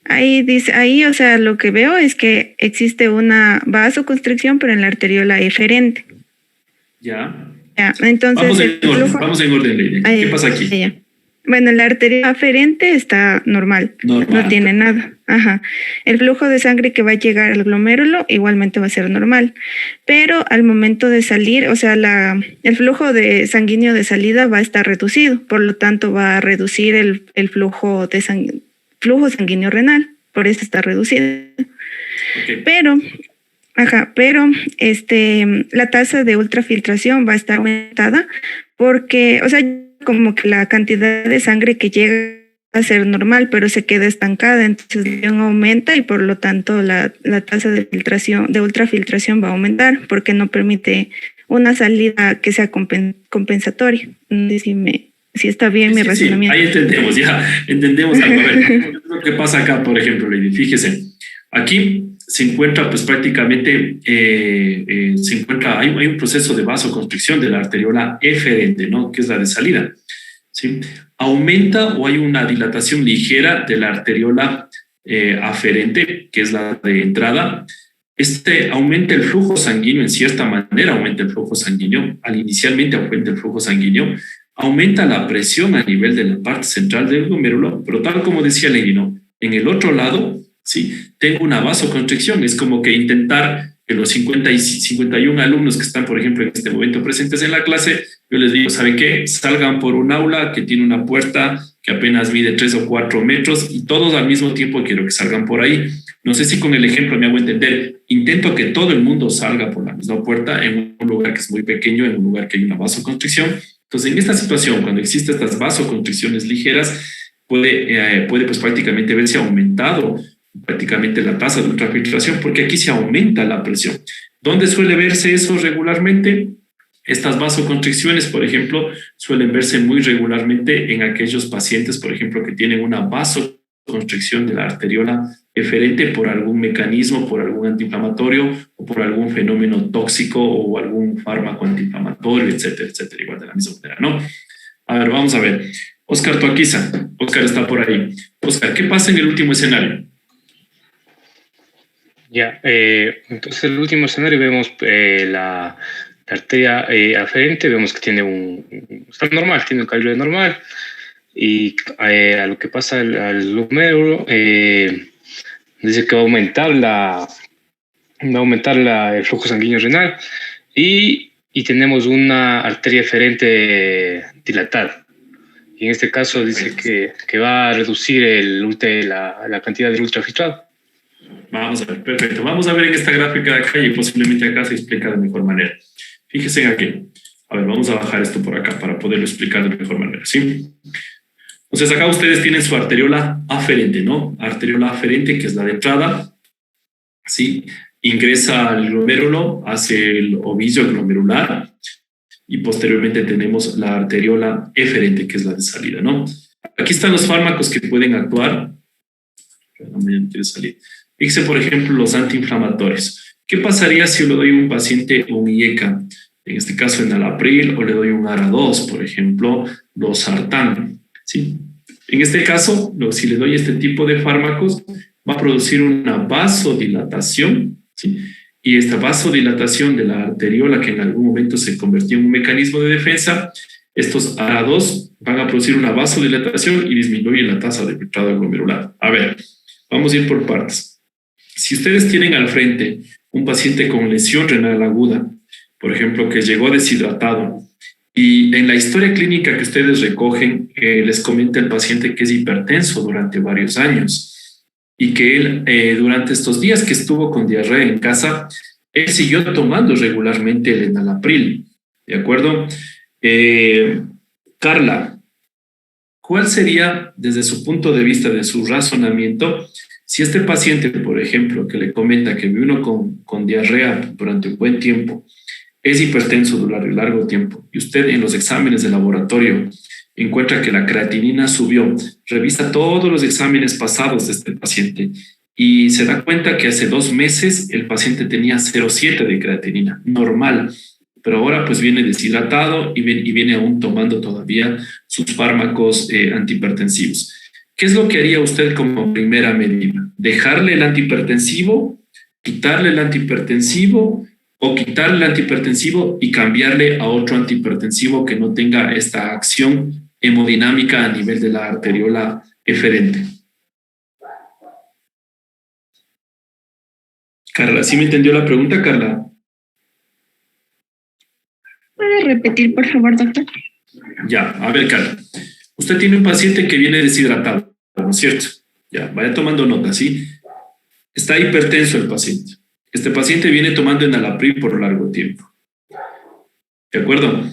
Ahí, o sea, lo que veo es que existe una vasoconstricción, pero en la arteriola eferente. Ya. Ya, entonces... Vamos en orden, Lady. ¿Qué pasa aquí? Ya. Bueno, la arteria aferente está normal, no tiene nada. Ajá. El flujo de sangre que va a llegar al glomérulo igualmente va a ser normal, pero al momento de salir, o sea, el flujo sanguíneo de salida va a estar reducido, por lo tanto va a reducir el flujo sanguíneo renal, por eso está reducido. Okay. Pero la tasa de ultrafiltración va a estar aumentada porque, o sea, como que la cantidad de sangre que llega a ser normal, pero se queda estancada, entonces aumenta y por lo tanto la tasa de ultrafiltración va a aumentar porque no permite una salida que sea compensatoria. No sé si está bien mi razonamiento. Ahí entendemos algo. A ver, lo que pasa acá, por ejemplo, Lady, fíjese, aquí se encuentra pues prácticamente, hay un proceso de vasoconstricción de la arteriola eferente, ¿no? Que es la de salida, ¿sí? Aumenta o hay una dilatación ligera de la arteriola aferente, que es la de entrada. Aumenta el flujo sanguíneo, en cierta manera aumenta el flujo sanguíneo, inicialmente aumenta el flujo sanguíneo, aumenta la presión a nivel de la parte central del glomérulo, pero tal como decía Lady, ¿no? En el otro lado, sí, tengo una vasoconstricción. Es como que intentar que los 50 y 51 alumnos que están, por ejemplo, en este momento presentes en la clase, yo les digo, ¿saben qué? Salgan por un aula que tiene una puerta que apenas mide 3 o 4 metros y todos al mismo tiempo quiero que salgan por ahí. No sé si con el ejemplo me hago entender. Intento que todo el mundo salga por la misma puerta en un lugar que es muy pequeño, en un lugar que hay una vasoconstricción. Entonces, en esta situación, cuando existen estas vasoconstricciones ligeras, puede pues prácticamente verse aumentado prácticamente la tasa de ultrafiltración, porque aquí se aumenta la presión. ¿Dónde suele verse eso regularmente? Estas vasoconstricciones, por ejemplo, suelen verse muy regularmente en aquellos pacientes, por ejemplo, que tienen una vasoconstricción de la arteriola eferente por algún mecanismo, por algún antiinflamatorio o por algún fenómeno tóxico o algún fármaco antiinflamatorio, etcétera, etcétera. Igual de la misma manera, ¿no? A ver, vamos a ver. Oscar Toaquiza. Oscar está por ahí. Oscar, ¿qué pasa en el último escenario? Ya, entonces el último escenario vemos la arteria aferente, vemos que tiene está normal, tiene un calibre normal, y a lo que pasa al glomérulo, dice que va a aumentar el flujo sanguíneo renal, y tenemos una arteria eferente dilatada. Y en este caso dice que va a reducir la cantidad del ultrafiltrado. Vamos a ver, perfecto. Vamos a ver en esta gráfica de acá y posiblemente acá se explica de mejor manera. Fíjense aquí. A ver, vamos a bajar esto por acá para poderlo explicar de mejor manera, ¿sí? Entonces acá ustedes tienen su arteriola aferente, ¿no? Arteriola aferente, que es la de entrada, ¿sí? Ingresa al glomérulo, hace el ovillo glomerular y posteriormente tenemos la arteriola eferente, que es la de salida, ¿no? Aquí están los fármacos que pueden actuar. No me quiere salir. Fíjense, por ejemplo, los antiinflamatorios. ¿Qué pasaría si yo le doy a un paciente un IECA? En este caso, enalapril, o le doy un ARA2, por ejemplo, losartán, ¿sí? En este caso, si le doy este tipo de fármacos, va a producir una vasodilatación, ¿sí? Y esta vasodilatación de la arteriola, que en algún momento se convirtió en un mecanismo de defensa, estos ARA2 van a producir una vasodilatación y disminuyen la tasa de filtrado glomerular. A ver, vamos a ir por partes. Si ustedes tienen al frente un paciente con lesión renal aguda, por ejemplo, que llegó deshidratado, y en la historia clínica que ustedes recogen, les comenta el paciente que es hipertenso durante varios años y que él, durante estos días que estuvo con diarrea en casa, él siguió tomando regularmente el enalapril, ¿de acuerdo? Carla, ¿cuál sería, desde su punto de vista, de su razonamiento, si este paciente, por ejemplo, que le comenta que vino con diarrea durante un buen tiempo, es hipertenso durante largo tiempo, y usted en los exámenes de laboratorio encuentra que la creatinina subió, revisa todos los exámenes pasados de este paciente y se da cuenta que hace 2 meses el paciente tenía 0,7 de creatinina, normal, pero ahora pues viene deshidratado y viene aún tomando todavía sus fármacos antihipertensivos. ¿Qué es lo que haría usted como primera medida? ¿Dejarle el antihipertensivo, quitarle el antihipertensivo o quitarle el antihipertensivo y cambiarle a otro antihipertensivo que no tenga esta acción hemodinámica a nivel de la arteriola eferente? Carla, ¿sí me entendió la pregunta, Carla? ¿Puede repetir, por favor, doctor? Ya, a ver, Carla. Usted tiene un paciente que viene deshidratado, ¿no es cierto? Ya, vaya tomando nota, ¿sí? Está hipertenso el paciente. Este paciente viene tomando enalapril por largo tiempo. ¿De acuerdo?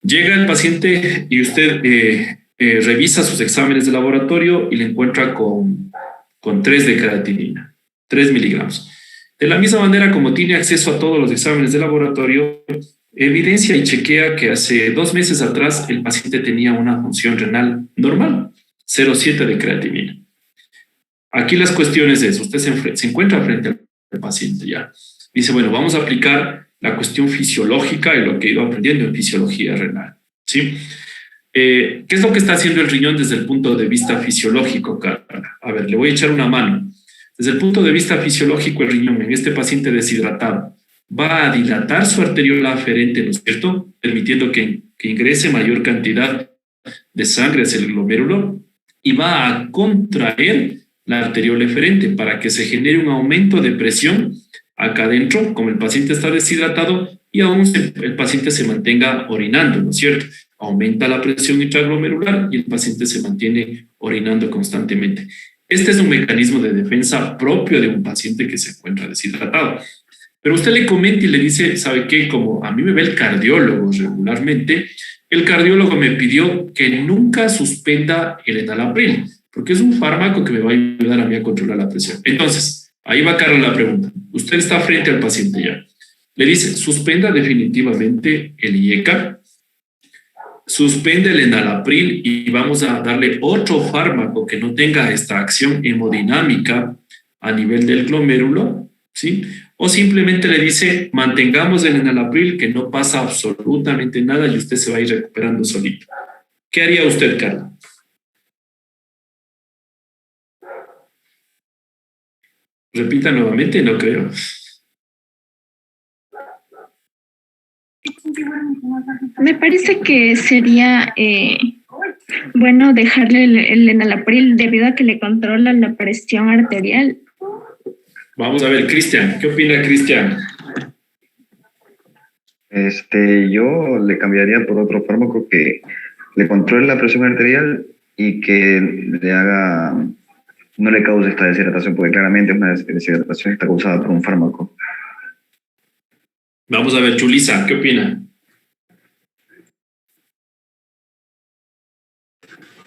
Llega el paciente y usted revisa sus exámenes de laboratorio y le encuentra con 3 de creatinina, 3 miligramos. De la misma manera, como tiene acceso a todos los exámenes de laboratorio, evidencia y chequea que hace 2 meses atrás el paciente tenía una función renal normal, 0,7 de creatinina. Aquí las cuestiones es, usted se encuentra frente al paciente ya. Dice, bueno, vamos a aplicar la cuestión fisiológica y lo que he ido aprendiendo en fisiología renal, ¿sí? ¿Qué es lo que está haciendo el riñón desde el punto de vista fisiológico, Carla? A ver, le voy a echar una mano. Desde el punto de vista fisiológico, el riñón en este paciente deshidratado va a dilatar su arteriola aferente, ¿no es cierto? Permitiendo que ingrese mayor cantidad de sangre hacia el glomérulo y va a contraer la arteriola eferente para que se genere un aumento de presión acá adentro, como el paciente está deshidratado y aún el paciente se mantenga orinando, ¿no es cierto? Aumenta la presión intraglomerular y el paciente se mantiene orinando constantemente. Este es un mecanismo de defensa propio de un paciente que se encuentra deshidratado. Pero usted le comenta y le dice, ¿sabe qué? Como a mí me ve el cardiólogo regularmente, el cardiólogo me pidió que nunca suspenda el enalapril, porque es un fármaco que me va a ayudar a mí a controlar la presión. Entonces, ahí va Carla la pregunta. Usted está frente al paciente ya. Le dice, suspenda definitivamente el IECA, suspende el enalapril y vamos a darle otro fármaco que no tenga esta acción hemodinámica a nivel del glomérulo, ¿sí? O simplemente le dice, mantengamos el enalapril, que no pasa absolutamente nada y usted se va a ir recuperando solito. ¿Qué haría usted, Carla? Repita nuevamente, no creo. Me parece que sería bueno dejarle el enalapril debido a que le controla la presión arterial. Vamos a ver, Cristian, ¿qué opina Cristian? Yo le cambiaría por otro fármaco que le controle la presión arterial y que no le cause esta deshidratación, porque claramente una deshidratación está causada por un fármaco. Vamos a ver, Julissa, ¿qué opina?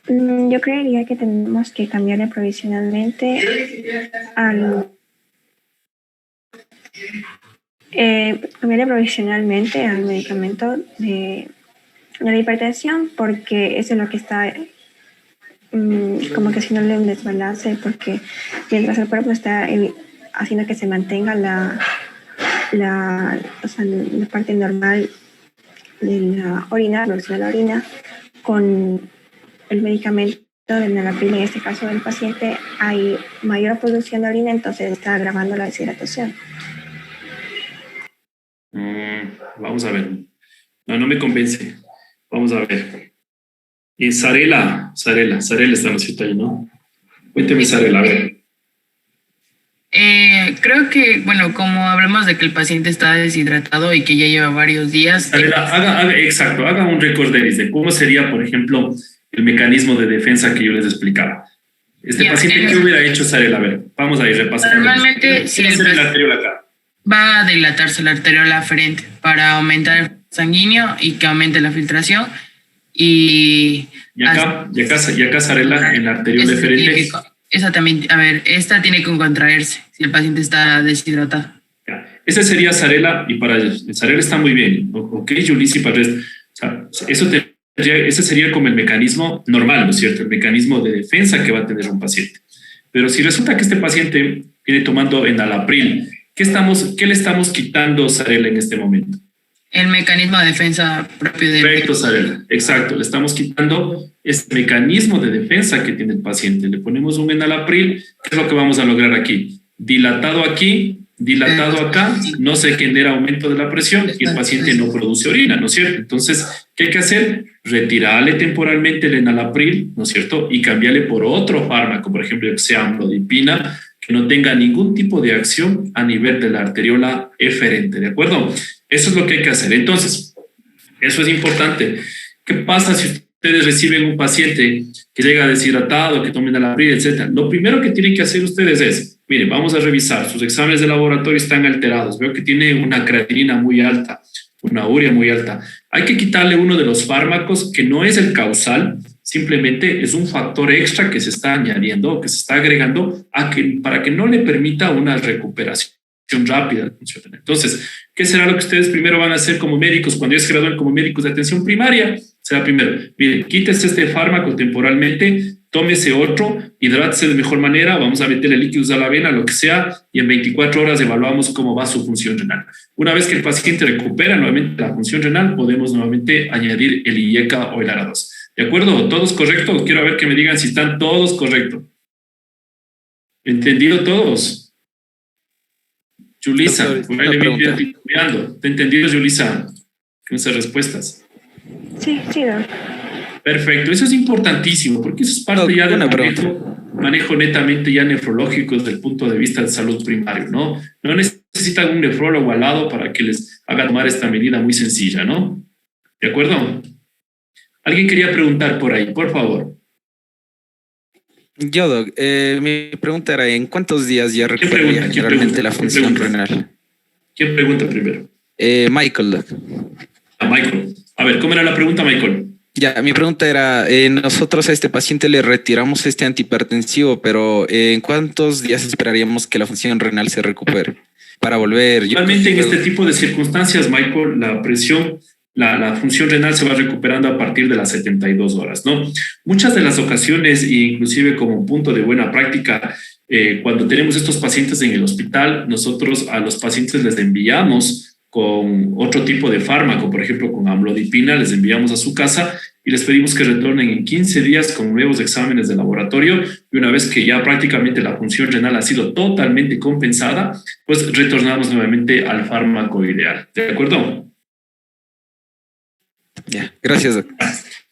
Yo creería que tenemos que cambiarle provisionalmente al medicamento de la hipertensión, porque eso es lo que está como que haciéndole un desbalance, porque mientras el cuerpo está haciendo que se mantenga la parte normal de la orina, la producción de la orina, con el medicamento del enalapril, en este caso del paciente, hay mayor producción de orina, entonces está agravando la deshidratación. Vamos a ver. No me convence. Vamos a ver. Y Sarela está en cita ahí, ¿no? Cuénteme, Sarela, a ver. Creo que, bueno, como hablamos de que el paciente está deshidratado y que ya lleva varios días. Sarela, haga un recorderis de cómo sería, por ejemplo, el mecanismo de defensa que yo les explicaba. Paciente, ¿qué hubiera hecho, Sarela? A ver, vamos a ir repasando. Normalmente, si va a dilatarse la arteriola aferente para aumentar el sanguíneo y que aumente la filtración. Y acá, Sarela, en la arteriola aferente. Esa también, a ver, esta tiene que contraerse si el paciente está deshidratado. Ese sería Sarela, y para Sarela está muy bien. Ok, Julissa, para esto. O sea, ese sería como el mecanismo normal, ¿no es cierto? El mecanismo de defensa que va a tener un paciente. Pero si resulta que este paciente viene tomando enalapril, ¿qué le estamos quitando, Sarela, en este momento? El mecanismo de defensa propio de... Perfecto, Sarela. Exacto. Le estamos quitando este mecanismo de defensa que tiene el paciente. Le ponemos un enalapril. ¿Qué es lo que vamos a lograr aquí? Dilatado aquí, dilatado acá, no se genera aumento de la presión y el paciente no produce orina, ¿no es cierto? Entonces, ¿qué hay que hacer? Retirarle temporalmente el enalapril, ¿no es cierto? Y cambiarle por otro fármaco, por ejemplo, que sea amlodipina, que no tenga ningún tipo de acción a nivel de la arteriola eferente, ¿de acuerdo? Eso es lo que hay que hacer. Entonces, eso es importante. ¿Qué pasa si ustedes reciben un paciente que llega deshidratado, que toma enalapril, etcétera? Lo primero que tienen que hacer ustedes es, miren, vamos a revisar, sus exámenes de laboratorio están alterados, veo que tiene una creatinina muy alta, una urea muy alta. Hay que quitarle uno de los fármacos que no es el causal, simplemente es un factor extra que se está añadiendo o que se está agregando para que no le permita una recuperación rápida. Entonces, ¿qué será lo que ustedes primero van a hacer como médicos cuando ya se gradúen como médicos de atención primaria? Será primero, miren, quítese este fármaco temporalmente, tómese otro, hidrátese de mejor manera, vamos a meterle líquidos a la vena, lo que sea, y en 24 horas evaluamos cómo va su función renal. Una vez que el paciente recupera nuevamente la función renal, podemos nuevamente añadir el IECA o el ARA2. ¿De acuerdo? ¿Todos correctos? Quiero ver que me digan si están todos correctos. ¿Entendido todos? Julissa, ¿te entendido, Julissa? Con esas respuestas. Sí, doctor. Perfecto, eso es importantísimo, porque eso es parte ya del manejo netamente ya nefrológico desde el punto de vista de salud primario, ¿no? No necesitan un nefrólogo al lado para que les haga tomar esta medida muy sencilla, ¿no? ¿De acuerdo? Alguien quería preguntar por ahí, por favor. Yo, Doc, mi pregunta era, ¿en cuántos días ya recuperaría realmente la función renal? ¿Quién pregunta primero? Michael, Doc. Michael. A ver, ¿cómo era la pregunta, Michael? Ya, mi pregunta era, nosotros a este paciente le retiramos este antihipertensivo, pero ¿en cuántos días esperaríamos que la función renal se recupere para volver? Realmente en este tipo de circunstancias, Michael, la presión, la función renal se va recuperando a partir de las 72 horas, ¿no? Muchas de las ocasiones, inclusive como un punto de buena práctica, Cuando tenemos estos pacientes en el hospital, nosotros a los pacientes les enviamos con otro tipo de fármaco, por ejemplo, con amlodipina, les enviamos a su casa y les pedimos que retornen en 15 días con nuevos exámenes de laboratorio, y una vez que ya prácticamente la función renal ha sido totalmente compensada, pues retornamos nuevamente al fármaco ideal. ¿De acuerdo? Ya, gracias, doctor.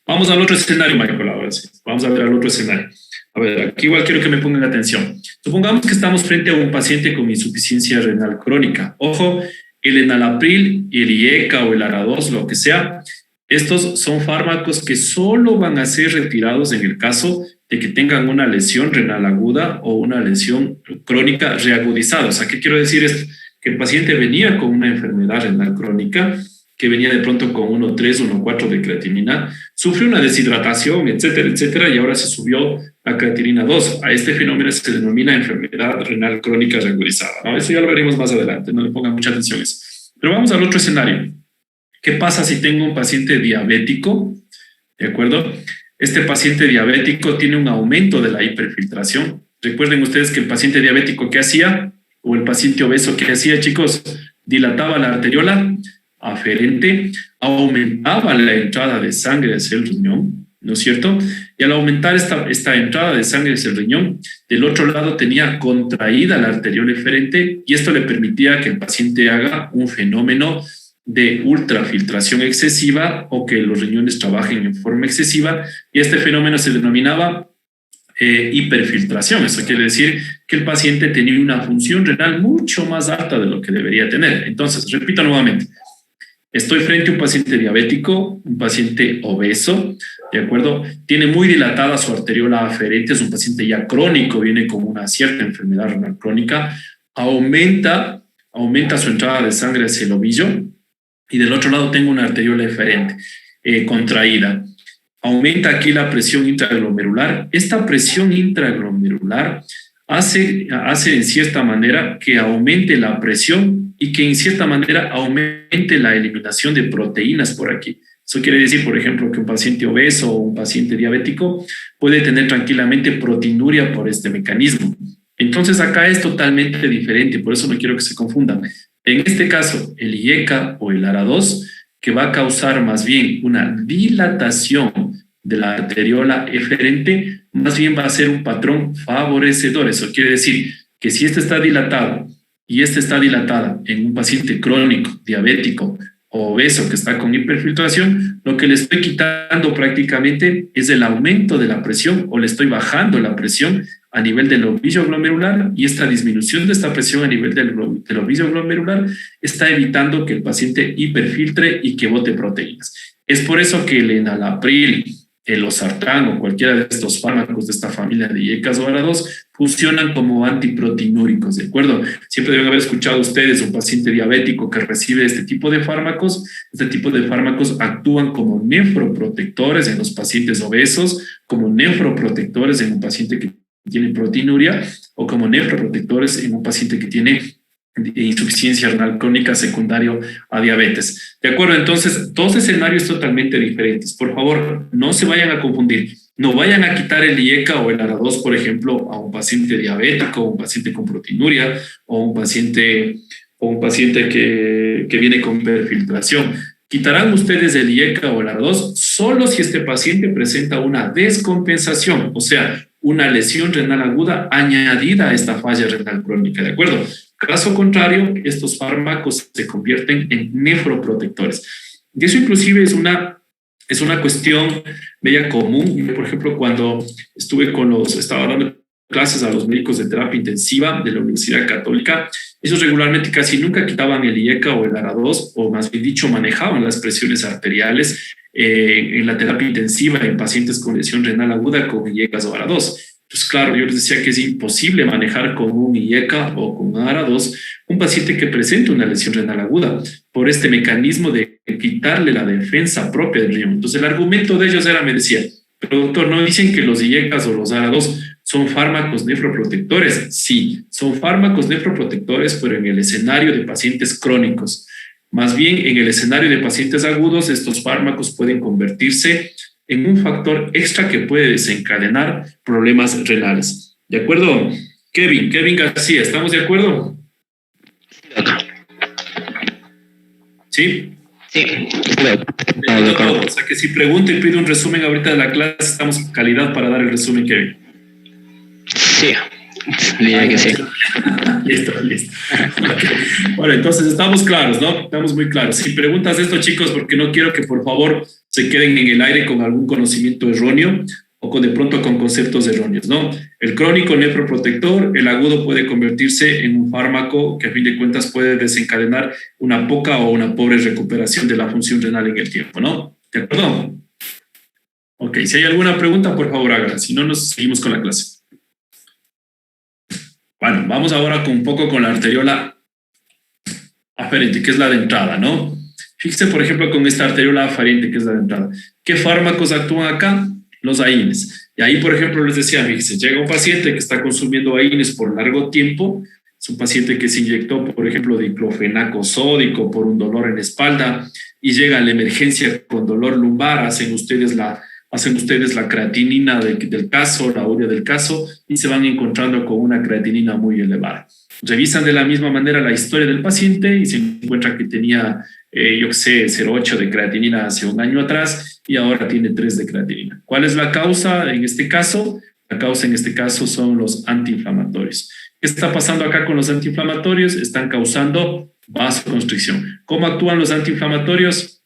Vamos al otro escenario, Michael, ahora sí. Vamos a ver al otro escenario. A ver, aquí igual quiero que me pongan atención. Supongamos que estamos frente a un paciente con insuficiencia renal crónica. Ojo, el enalapril, el IECA o el ARA2, lo que sea, estos son fármacos que solo van a ser retirados en el caso de que tengan una lesión renal aguda o una lesión crónica reagudizada. O sea, ¿qué quiero decir esto? Que el paciente venía con una enfermedad renal crónica, que venía de pronto con 1,3, 1,4 de creatinina, sufrió una deshidratación, etcétera, etcétera, y ahora se subió a creatinina 2. A este fenómeno se denomina enfermedad renal crónica reagudizada, ¿no? Eso ya lo veremos más adelante, no le pongan mucha atención a eso. Pero vamos al otro escenario. ¿Qué pasa si tengo un paciente diabético? ¿De acuerdo? Este paciente diabético tiene un aumento de la hiperfiltración. Recuerden ustedes que el paciente diabético, ¿qué hacía? O el paciente obeso, ¿qué hacía, chicos? Dilataba la arteriola aferente, aumentaba la entrada de sangre hacia el riñón, ¿no es cierto? Y al aumentar esta entrada de sangre hacia el riñón, del otro lado tenía contraída la arteriola eferente, y esto le permitía que el paciente haga un fenómeno de ultrafiltración excesiva o que los riñones trabajen en forma excesiva, y este fenómeno se denominaba hiperfiltración. Eso quiere decir que el paciente tenía una función renal mucho más alta de lo que debería tener. Entonces, repito nuevamente, estoy frente a un paciente diabético, un paciente obeso, ¿de acuerdo? Tiene muy dilatada su arteriola aferente, es un paciente ya crónico, viene con una cierta enfermedad renal crónica, aumenta su entrada de sangre hacia el ovillo, y del otro lado tengo una arteriola eferente contraída. Aumenta aquí la presión intraglomerular. Esta presión intraglomerular hace en cierta manera que aumente la presión y que en cierta manera aumente la eliminación de proteínas por aquí. Eso quiere decir, por ejemplo, que un paciente obeso o un paciente diabético puede tener tranquilamente proteinuria por este mecanismo. Entonces acá es totalmente diferente, por eso no quiero que se confundan. En este caso, el IECA o el ARA2, que va a causar más bien una dilatación de la arteriola eferente, más bien va a ser un patrón favorecedor. Eso quiere decir que si este está dilatado y este está dilatada en un paciente crónico, diabético o obeso que está con hiperfiltración, lo que le estoy quitando prácticamente es el aumento de la presión, o le estoy bajando la presión a nivel del ovillo glomerular, y esta disminución de esta presión a nivel del ovillo glomerular está evitando que el paciente hiperfiltre y que bote proteínas. Es por eso que el enalapril, el losartán o cualquiera de estos fármacos de esta familia de IECAs o ARA2 funcionan como antiproteinúricos, ¿de acuerdo? Siempre deben haber escuchado ustedes un paciente diabético que recibe este tipo de fármacos. Este tipo de fármacos actúan como nefroprotectores en los pacientes obesos, como nefroprotectores en un paciente que tiene proteinuria, o como nefroprotectores en un paciente que tiene insuficiencia renal crónica secundario a diabetes. ¿De acuerdo? Entonces, dos escenarios totalmente diferentes. Por favor, no se vayan a confundir. No vayan a quitar el IECA o el ARA2, por ejemplo, a un paciente diabético, un paciente con proteinuria, o un paciente que viene con hiperfiltración. Quitarán ustedes el IECA o el ARA2 solo si este paciente presenta una descompensación, o sea, una lesión renal aguda añadida a esta falla renal crónica, ¿de acuerdo? Caso contrario, estos fármacos se convierten en nefroprotectores. Y eso inclusive es una cuestión media común. Yo, por ejemplo, cuando estaba dando clases a los médicos de terapia intensiva de la Universidad Católica, ellos regularmente casi nunca quitaban el IECA o el ARA2, o más bien dicho, manejaban las presiones arteriales en la terapia intensiva en pacientes con lesión renal aguda con IECAs o ARA2. Pues claro, yo les decía que es imposible manejar con un IECA o con un ARA2 un paciente que presenta una lesión renal aguda por este mecanismo de quitarle la defensa propia del riñón. Entonces el argumento de ellos me decía, pero doctor, ¿no dicen que los IECAs o los ARA2 son fármacos nefroprotectores? Sí, son fármacos nefroprotectores, pero en el escenario de pacientes crónicos. Más bien, en el escenario de pacientes agudos, estos fármacos pueden convertirse en un factor extra que puede desencadenar problemas renales. ¿De acuerdo? Kevin García, ¿estamos de acuerdo? ¿Sí? Sí. O sea que si pregunto y pido un resumen ahorita de la clase, estamos en calidad para dar el resumen, Kevin. Sí, diría que sí. Listo. Okay. Bueno, entonces estamos claros, ¿no? Estamos muy claros. Si preguntas esto, chicos, porque no quiero que por favor se queden en el aire con algún conocimiento erróneo o de pronto con conceptos erróneos, ¿no? El crónico nefroprotector, el agudo puede convertirse en un fármaco que a fin de cuentas puede desencadenar una poca o una pobre recuperación de la función renal en el tiempo, ¿no? ¿De acuerdo? Ok, si hay alguna pregunta, por favor hágala, si no nos seguimos con la clase. Bueno, vamos ahora un poco con la arteriola aferente, que es la de entrada, ¿no? Fíjese, por ejemplo, con esta arteriola aferente, que es la de entrada. ¿Qué fármacos actúan acá? Los AINES. Y ahí, por ejemplo, les decía, fíjese, llega un paciente que está consumiendo AINES por largo tiempo, es un paciente que se inyectó, por ejemplo, diclofenaco sódico por un dolor en espalda y llega a la emergencia con dolor lumbar, hacen ustedes la creatinina del caso, la urea del caso, y se van encontrando con una creatinina muy elevada. Revisan de la misma manera la historia del paciente y se encuentra que tenía, 0,8 de creatinina hace un año atrás y ahora tiene 3 de creatinina. ¿Cuál es la causa en este caso? La causa en este caso son los antiinflamatorios. ¿Qué está pasando acá con los antiinflamatorios? Están causando vasoconstricción. ¿Cómo actúan los antiinflamatorios?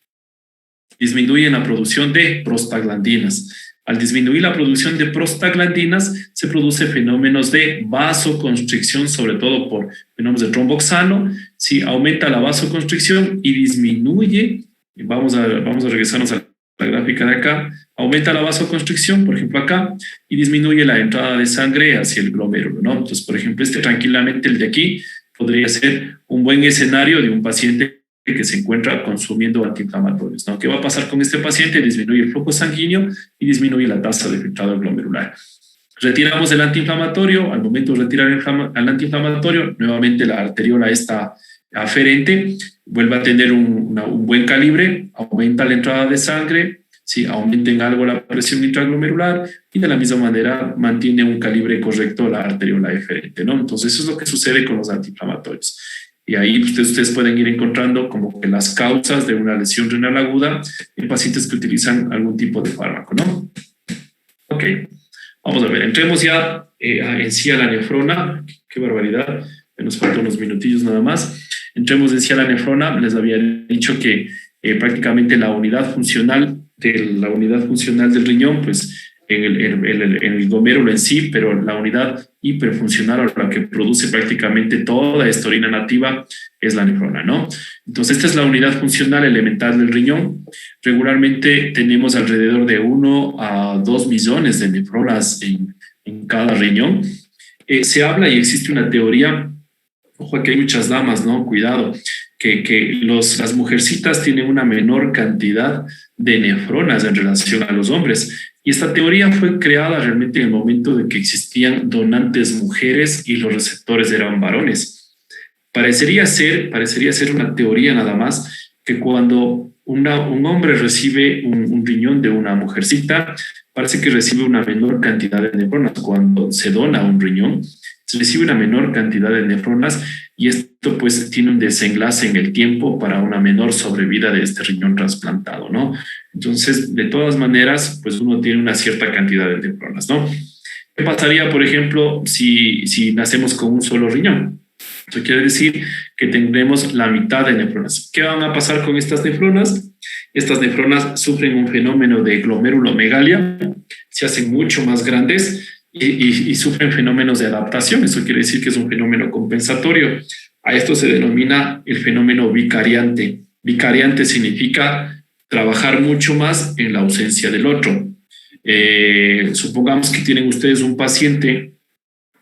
Disminuyen la producción de prostaglandinas. Al disminuir la producción de prostaglandinas, se produce fenómenos de vasoconstricción, sobre todo por fenómenos de tromboxano. Sí, aumenta la vasoconstricción y disminuye, vamos a regresarnos a la gráfica de acá, aumenta la vasoconstricción, por ejemplo acá, y disminuye la entrada de sangre hacia el glomérulo, ¿no? Entonces, por ejemplo, tranquilamente el de aquí podría ser un buen escenario de un paciente que se encuentra consumiendo antiinflamatorios, ¿no? ¿Qué va a pasar con este paciente? Disminuye el flujo sanguíneo y disminuye la tasa de filtrado glomerular. Retiramos el antiinflamatorio. Al momento de retirar el antiinflamatorio, nuevamente la arteriola está aferente, vuelve a tener un buen calibre, aumenta la entrada de sangre, ¿sí? Aumenta en algo la presión intraglomerular y de la misma manera mantiene un calibre correcto la arteriola eferente, ¿no? Entonces eso es lo que sucede con los antiinflamatorios. Y ahí ustedes pueden ir encontrando como que las causas de una lesión renal aguda en pacientes que utilizan algún tipo de fármaco, ¿no? Ok, vamos a ver, entremos ya en sí a la nefrona. Qué barbaridad, nos faltan unos minutillos nada más. Entremos en sí a la nefrona. Les había dicho que prácticamente la unidad funcional del riñón, pues en el glomérulo en sí, pero la unidad hiperfuncional o la que produce prácticamente toda esta orina nativa es la nefrona, ¿no? Entonces, esta es la unidad funcional elemental del riñón. Regularmente tenemos alrededor de 1 a 2 millones de nefronas en cada riñón. Se habla y existe una teoría, ojo que hay muchas damas, ¿no? Cuidado, que las mujercitas tienen una menor cantidad de nefronas en relación a los hombres. Y esta teoría fue creada realmente en el momento de que existían donantes mujeres y los receptores eran varones. Parecería ser una teoría nada más que cuando un hombre recibe un riñón de una mujercita, parece que recibe una menor cantidad de nefronas. Cuando se dona un riñón, se recibe una menor cantidad de nefronas y esto pues tiene un desenlace en el tiempo para una menor sobrevida de este riñón trasplantado, ¿no? Entonces, de todas maneras, pues uno tiene una cierta cantidad de nefronas, ¿no? ¿Qué pasaría, por ejemplo, si nacemos con un solo riñón? Eso quiere decir que tendremos la mitad de nefronas. ¿Qué van a pasar con estas nefronas? Estas nefronas sufren un fenómeno de glomerulomegalia, se hacen mucho más grandes y sufren fenómenos de adaptación. Eso quiere decir que es un fenómeno compensatorio. A esto se denomina el fenómeno vicariante. Vicariante significa trabajar mucho más en la ausencia del otro. Supongamos que tienen ustedes un paciente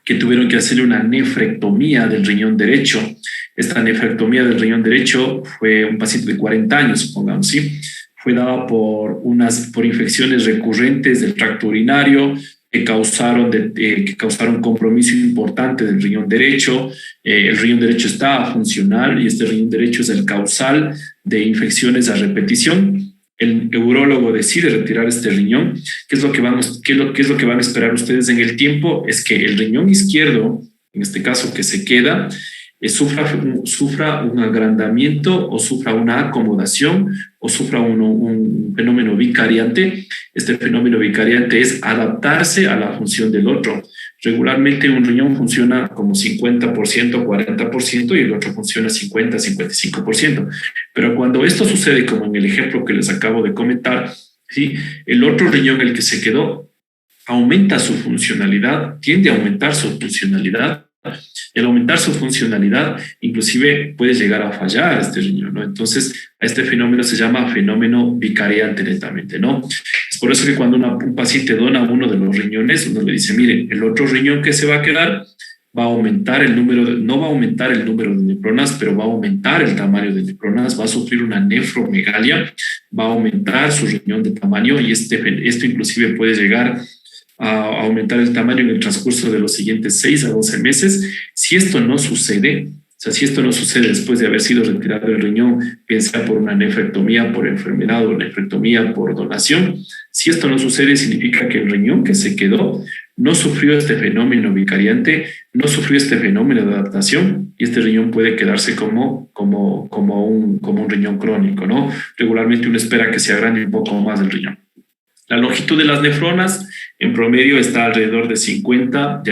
que tuvieron que hacerle una nefrectomía del riñón derecho. Esta nefrectomía del riñón derecho fue un paciente de 40 años, supongamos, ¿sí? Fue dada por infecciones recurrentes del tracto urinario que causaron compromiso importante del riñón derecho. El riñón derecho está funcional y este riñón derecho es el causal de infecciones a repetición. El urólogo decide retirar este riñón. ¿Qué es lo que van a esperar ustedes en el tiempo? Es que el riñón izquierdo en este caso que se queda, sufra un agrandamiento o sufra una acomodación o sufra un fenómeno vicariante. Este fenómeno vicariante es adaptarse a la función del otro. Regularmente un riñón funciona como 50%, 40% y el otro funciona 50, 55%. Pero cuando esto sucede, como en el ejemplo que les acabo de comentar, ¿sí? El otro riñón, el que se quedó, aumenta su funcionalidad, tiende a aumentar su funcionalidad. El aumentar su funcionalidad inclusive puede llegar a fallar este riñón, ¿no? Entonces, a este fenómeno se llama fenómeno vicariante netamente, ¿no? Es por eso que cuando un paciente dona uno de los riñones, uno le dice, mire, el otro riñón que se va a quedar va a aumentar el número, no va a aumentar el número de nefronas, pero va a aumentar el tamaño de nefronas, va a sufrir una nefromegalia, va a aumentar su riñón de tamaño y esto inclusive puede llegar a aumentar el tamaño en el transcurso de los siguientes 6 a 12 meses. Si esto no sucede, o sea, si esto no sucede después de haber sido retirado el riñón, bien sea por una nefrectomía por enfermedad o nefrectomía por donación, si esto no sucede, significa que el riñón que se quedó no sufrió este fenómeno vicariante, no sufrió este fenómeno de adaptación y este riñón puede quedarse como un riñón crónico, ¿no? Regularmente uno espera que se agrande un poco más el riñón. La longitud de las nefronas en promedio está alrededor de 30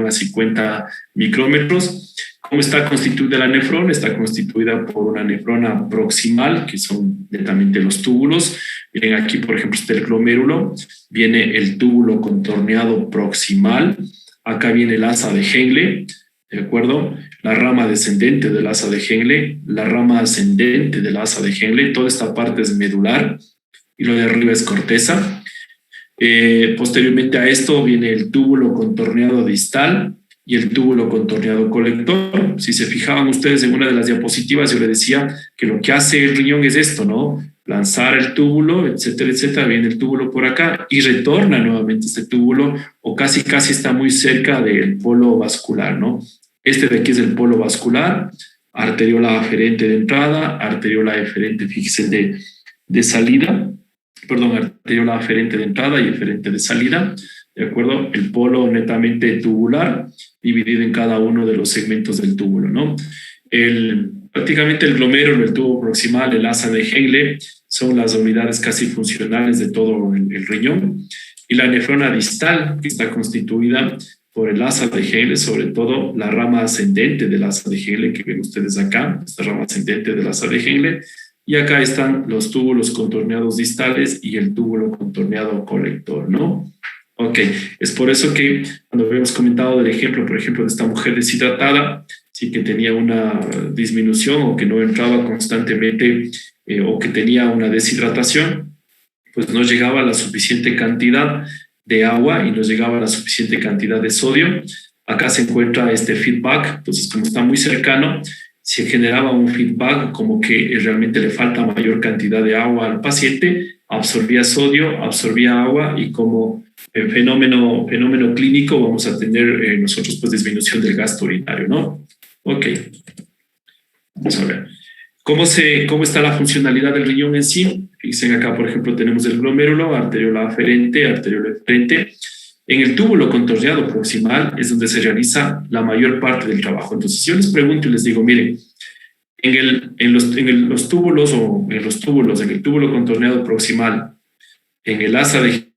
a 50 micrómetros. ¿Cómo está constituida la nefrona? Está constituida por una nefrona proximal, que son netamente los túbulos. Miren aquí, por ejemplo, está el glomérulo. Viene el túbulo contorneado proximal. Acá viene el asa de Henle, ¿de acuerdo? La rama descendente del asa de Henle, la rama ascendente del asa de Henle. Toda esta parte es medular y lo de arriba es corteza. Posteriormente a esto viene el túbulo contorneado distal y el túbulo contorneado colector. Si se fijaban ustedes en una de las diapositivas, yo les decía que lo que hace el riñón es esto, ¿no? Lanzar el túbulo, etcétera, etcétera. Viene el túbulo por acá y retorna nuevamente este túbulo o casi está muy cerca del polo vascular, ¿no? Este de aquí es el polo vascular, arteriola aferente de entrada, arteriola eferente, fíjense, de salida. Perdón, arteriola aferente de entrada y eferente de salida, ¿de acuerdo? El polo netamente tubular, dividido en cada uno de los segmentos del túbulo, ¿no? Prácticamente el glomérulo, el tubo proximal, el asa de Henle, son las unidades casi funcionales de todo el riñón. Y la nefrona distal, que está constituida por el asa de Henle, sobre todo la rama ascendente del asa de Henle, que ven ustedes acá, esta rama ascendente del asa de Henle. Y acá están los túbulos contorneados distales y el túbulo contorneado colector, ¿no? Ok, es por eso que cuando habíamos comentado del ejemplo, por ejemplo, de esta mujer deshidratada, sí que tenía una disminución o que no entraba constantemente o que tenía una deshidratación, pues no llegaba la suficiente cantidad de agua y no llegaba la suficiente cantidad de sodio. Acá se encuentra este feedback, entonces como está muy cercano, se generaba un feedback como que realmente le falta mayor cantidad de agua al paciente, absorbía sodio, absorbía agua y como fenómeno clínico vamos a tener nosotros pues disminución del gasto urinario, ¿no? Ok, vamos a ver. ¿Cómo está la funcionalidad del riñón en sí? Fíjense acá, por ejemplo, tenemos el glomérulo, arteriola aferente, arteriola eferente. En el túbulo contorneado proximal es donde se realiza la mayor parte del trabajo. Entonces, yo les pregunto y les digo, miren, en los túbulos, en el túbulo contorneado proximal, en el asa de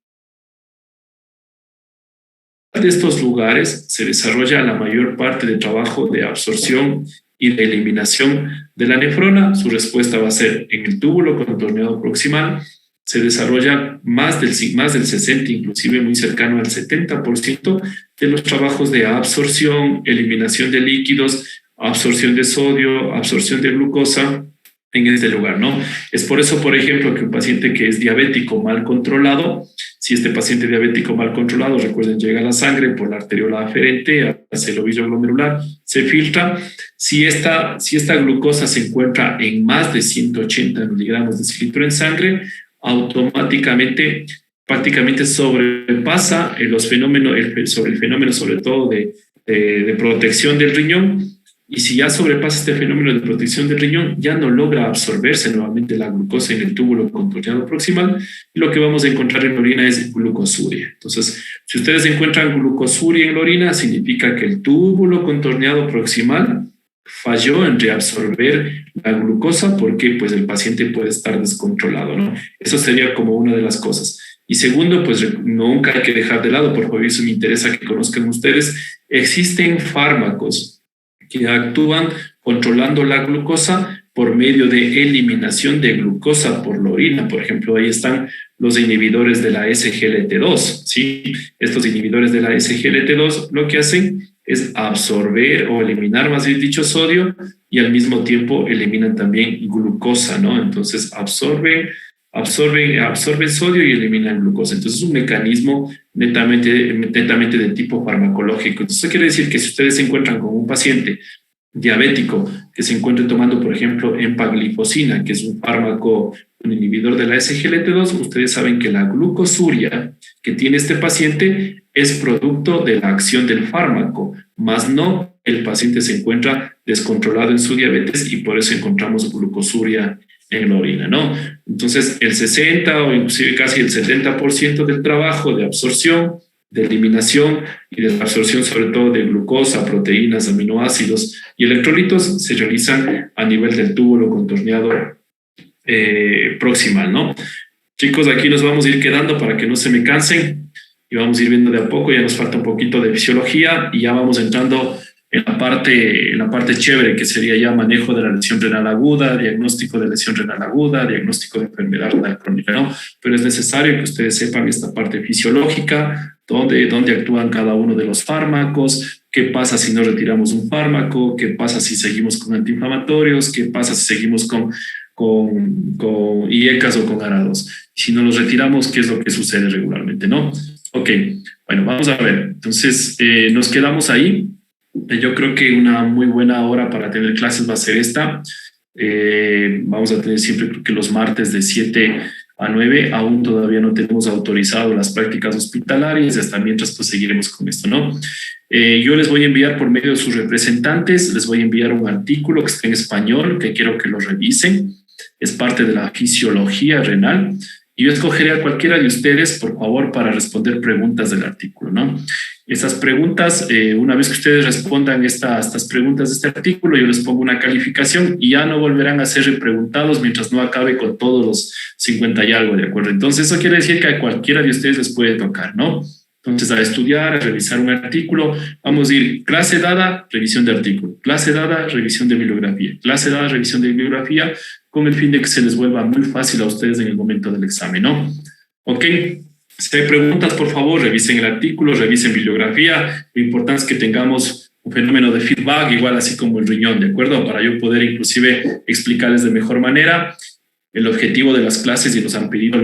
estos lugares se desarrolla la mayor parte del trabajo de absorción y de eliminación de la nefrona. Su respuesta va a ser en el túbulo contorneado proximal. Se desarrolla más del 60, inclusive muy cercano al 70% de los trabajos de absorción, eliminación de líquidos, absorción de sodio, absorción de glucosa en este lugar, ¿no? Es por eso, por ejemplo, que un paciente que es diabético mal controlado, si este paciente diabético mal controlado, recuerden, llega a la sangre por la arteriola aferente hacia el ovillo glomerular, se filtra. Si esta glucosa se encuentra en más de 180 miligramos de decilitro en sangre, automáticamente prácticamente sobrepasa el fenómeno sobre todo de protección del riñón y si ya sobrepasa este fenómeno de protección del riñón, ya no logra absorberse nuevamente la glucosa en el túbulo contorneado proximal, y lo que vamos a encontrar en la orina es glucosuria. Entonces, si ustedes encuentran glucosuria en la orina, significa que el túbulo contorneado proximal falló en reabsorber la glucosa porque pues el paciente puede estar descontrolado, ¿no? Eso sería como una de las cosas. Y segundo, pues nunca hay que dejar de lado, por favor, eso me interesa que conozcan ustedes, existen fármacos que actúan controlando la glucosa por medio de eliminación de glucosa por la orina. Por ejemplo, ahí están los inhibidores de la SGLT2, ¿sí? Estos inhibidores de la SGLT2 lo que hacen es absorber o eliminar, más bien dicho, sodio, y al mismo tiempo eliminan también glucosa, ¿no? Entonces absorben sodio y eliminan glucosa. Entonces es un mecanismo netamente de tipo farmacológico. Entonces eso quiere decir que si ustedes se encuentran con un paciente diabético que se encuentre tomando, por ejemplo, empaglifosina, que es un fármaco, un inhibidor de la SGLT2, ustedes saben que la glucosuria que tiene este paciente es producto de la acción del fármaco, más no el paciente se encuentra descontrolado en su diabetes y por eso encontramos glucosuria en la orina, ¿no? Entonces, el 60 o inclusive casi el 70% del trabajo de absorción, de eliminación y de absorción sobre todo de glucosa, proteínas, aminoácidos y electrolitos se realizan a nivel del túbulo contorneado proximal, ¿no? Chicos, aquí nos vamos a ir quedando para que no se me cansen y vamos a ir viendo de a poco, ya nos falta un poquito de fisiología y ya vamos entrando en la parte chévere, que sería ya manejo de la lesión renal aguda, diagnóstico de lesión renal aguda, diagnóstico de enfermedad renal crónica, ¿no? Pero es necesario que ustedes sepan esta parte fisiológica, dónde actúan cada uno de los fármacos, qué pasa si no retiramos un fármaco, qué pasa si seguimos con antiinflamatorios, qué pasa si seguimos con IECAS o con ARA2. Y si no los retiramos, ¿qué es lo que sucede regularmente, no? Ok, bueno, vamos a ver. Entonces, nos quedamos ahí. Yo creo que una muy buena hora para tener clases va a ser esta. Vamos a tener siempre, creo que los martes de 7 a 9. Aún todavía no tenemos autorizado las prácticas hospitalarias. Hasta mientras, pues seguiremos con esto, ¿no? Yo les voy a enviar por medio de sus representantes, les voy a enviar un artículo que está en español, que quiero que lo revisen. Es parte de la fisiología renal. Y yo escogeré a cualquiera de ustedes, por favor, para responder preguntas del artículo, ¿no? Esas preguntas, una vez que ustedes respondan estas preguntas de este artículo, yo les pongo una calificación y ya no volverán a ser repreguntados mientras no acabe con todos los 50 y algo, ¿de acuerdo? Entonces, eso quiere decir que a cualquiera de ustedes les puede tocar, ¿no? Entonces, a estudiar, a revisar un artículo, vamos a ir clase dada, revisión de artículo, clase dada, revisión de bibliografía, clase dada, revisión de bibliografía, con el fin de que se les vuelva muy fácil a ustedes en el momento del examen, ¿no? Ok, si hay preguntas, por favor, revisen el artículo, revisen bibliografía. Lo importante es que tengamos un fenómeno de feedback, igual así como el riñón, ¿de acuerdo? Para yo poder inclusive explicarles de mejor manera el objetivo de las clases, y nos han pedido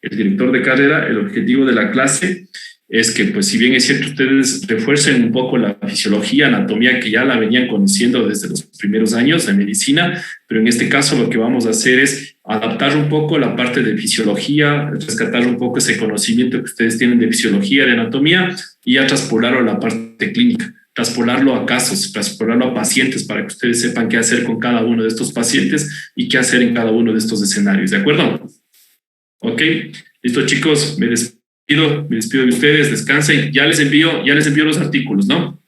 el director de carrera, el objetivo de la clase es que, pues, si bien es cierto, ustedes refuercen un poco la fisiología, anatomía, que ya la venían conociendo desde los primeros años de medicina, pero en este caso lo que vamos a hacer es adaptar un poco la parte de fisiología, rescatar un poco ese conocimiento que ustedes tienen de fisiología, de anatomía, y ya traspolarlo a la parte clínica, traspolarlo a casos, traspolarlo a pacientes, para que ustedes sepan qué hacer con cada uno de estos pacientes y qué hacer en cada uno de estos escenarios, ¿de acuerdo? Ok, listo, chicos, me despido de ustedes, descansen, ya les envío los artículos, ¿no?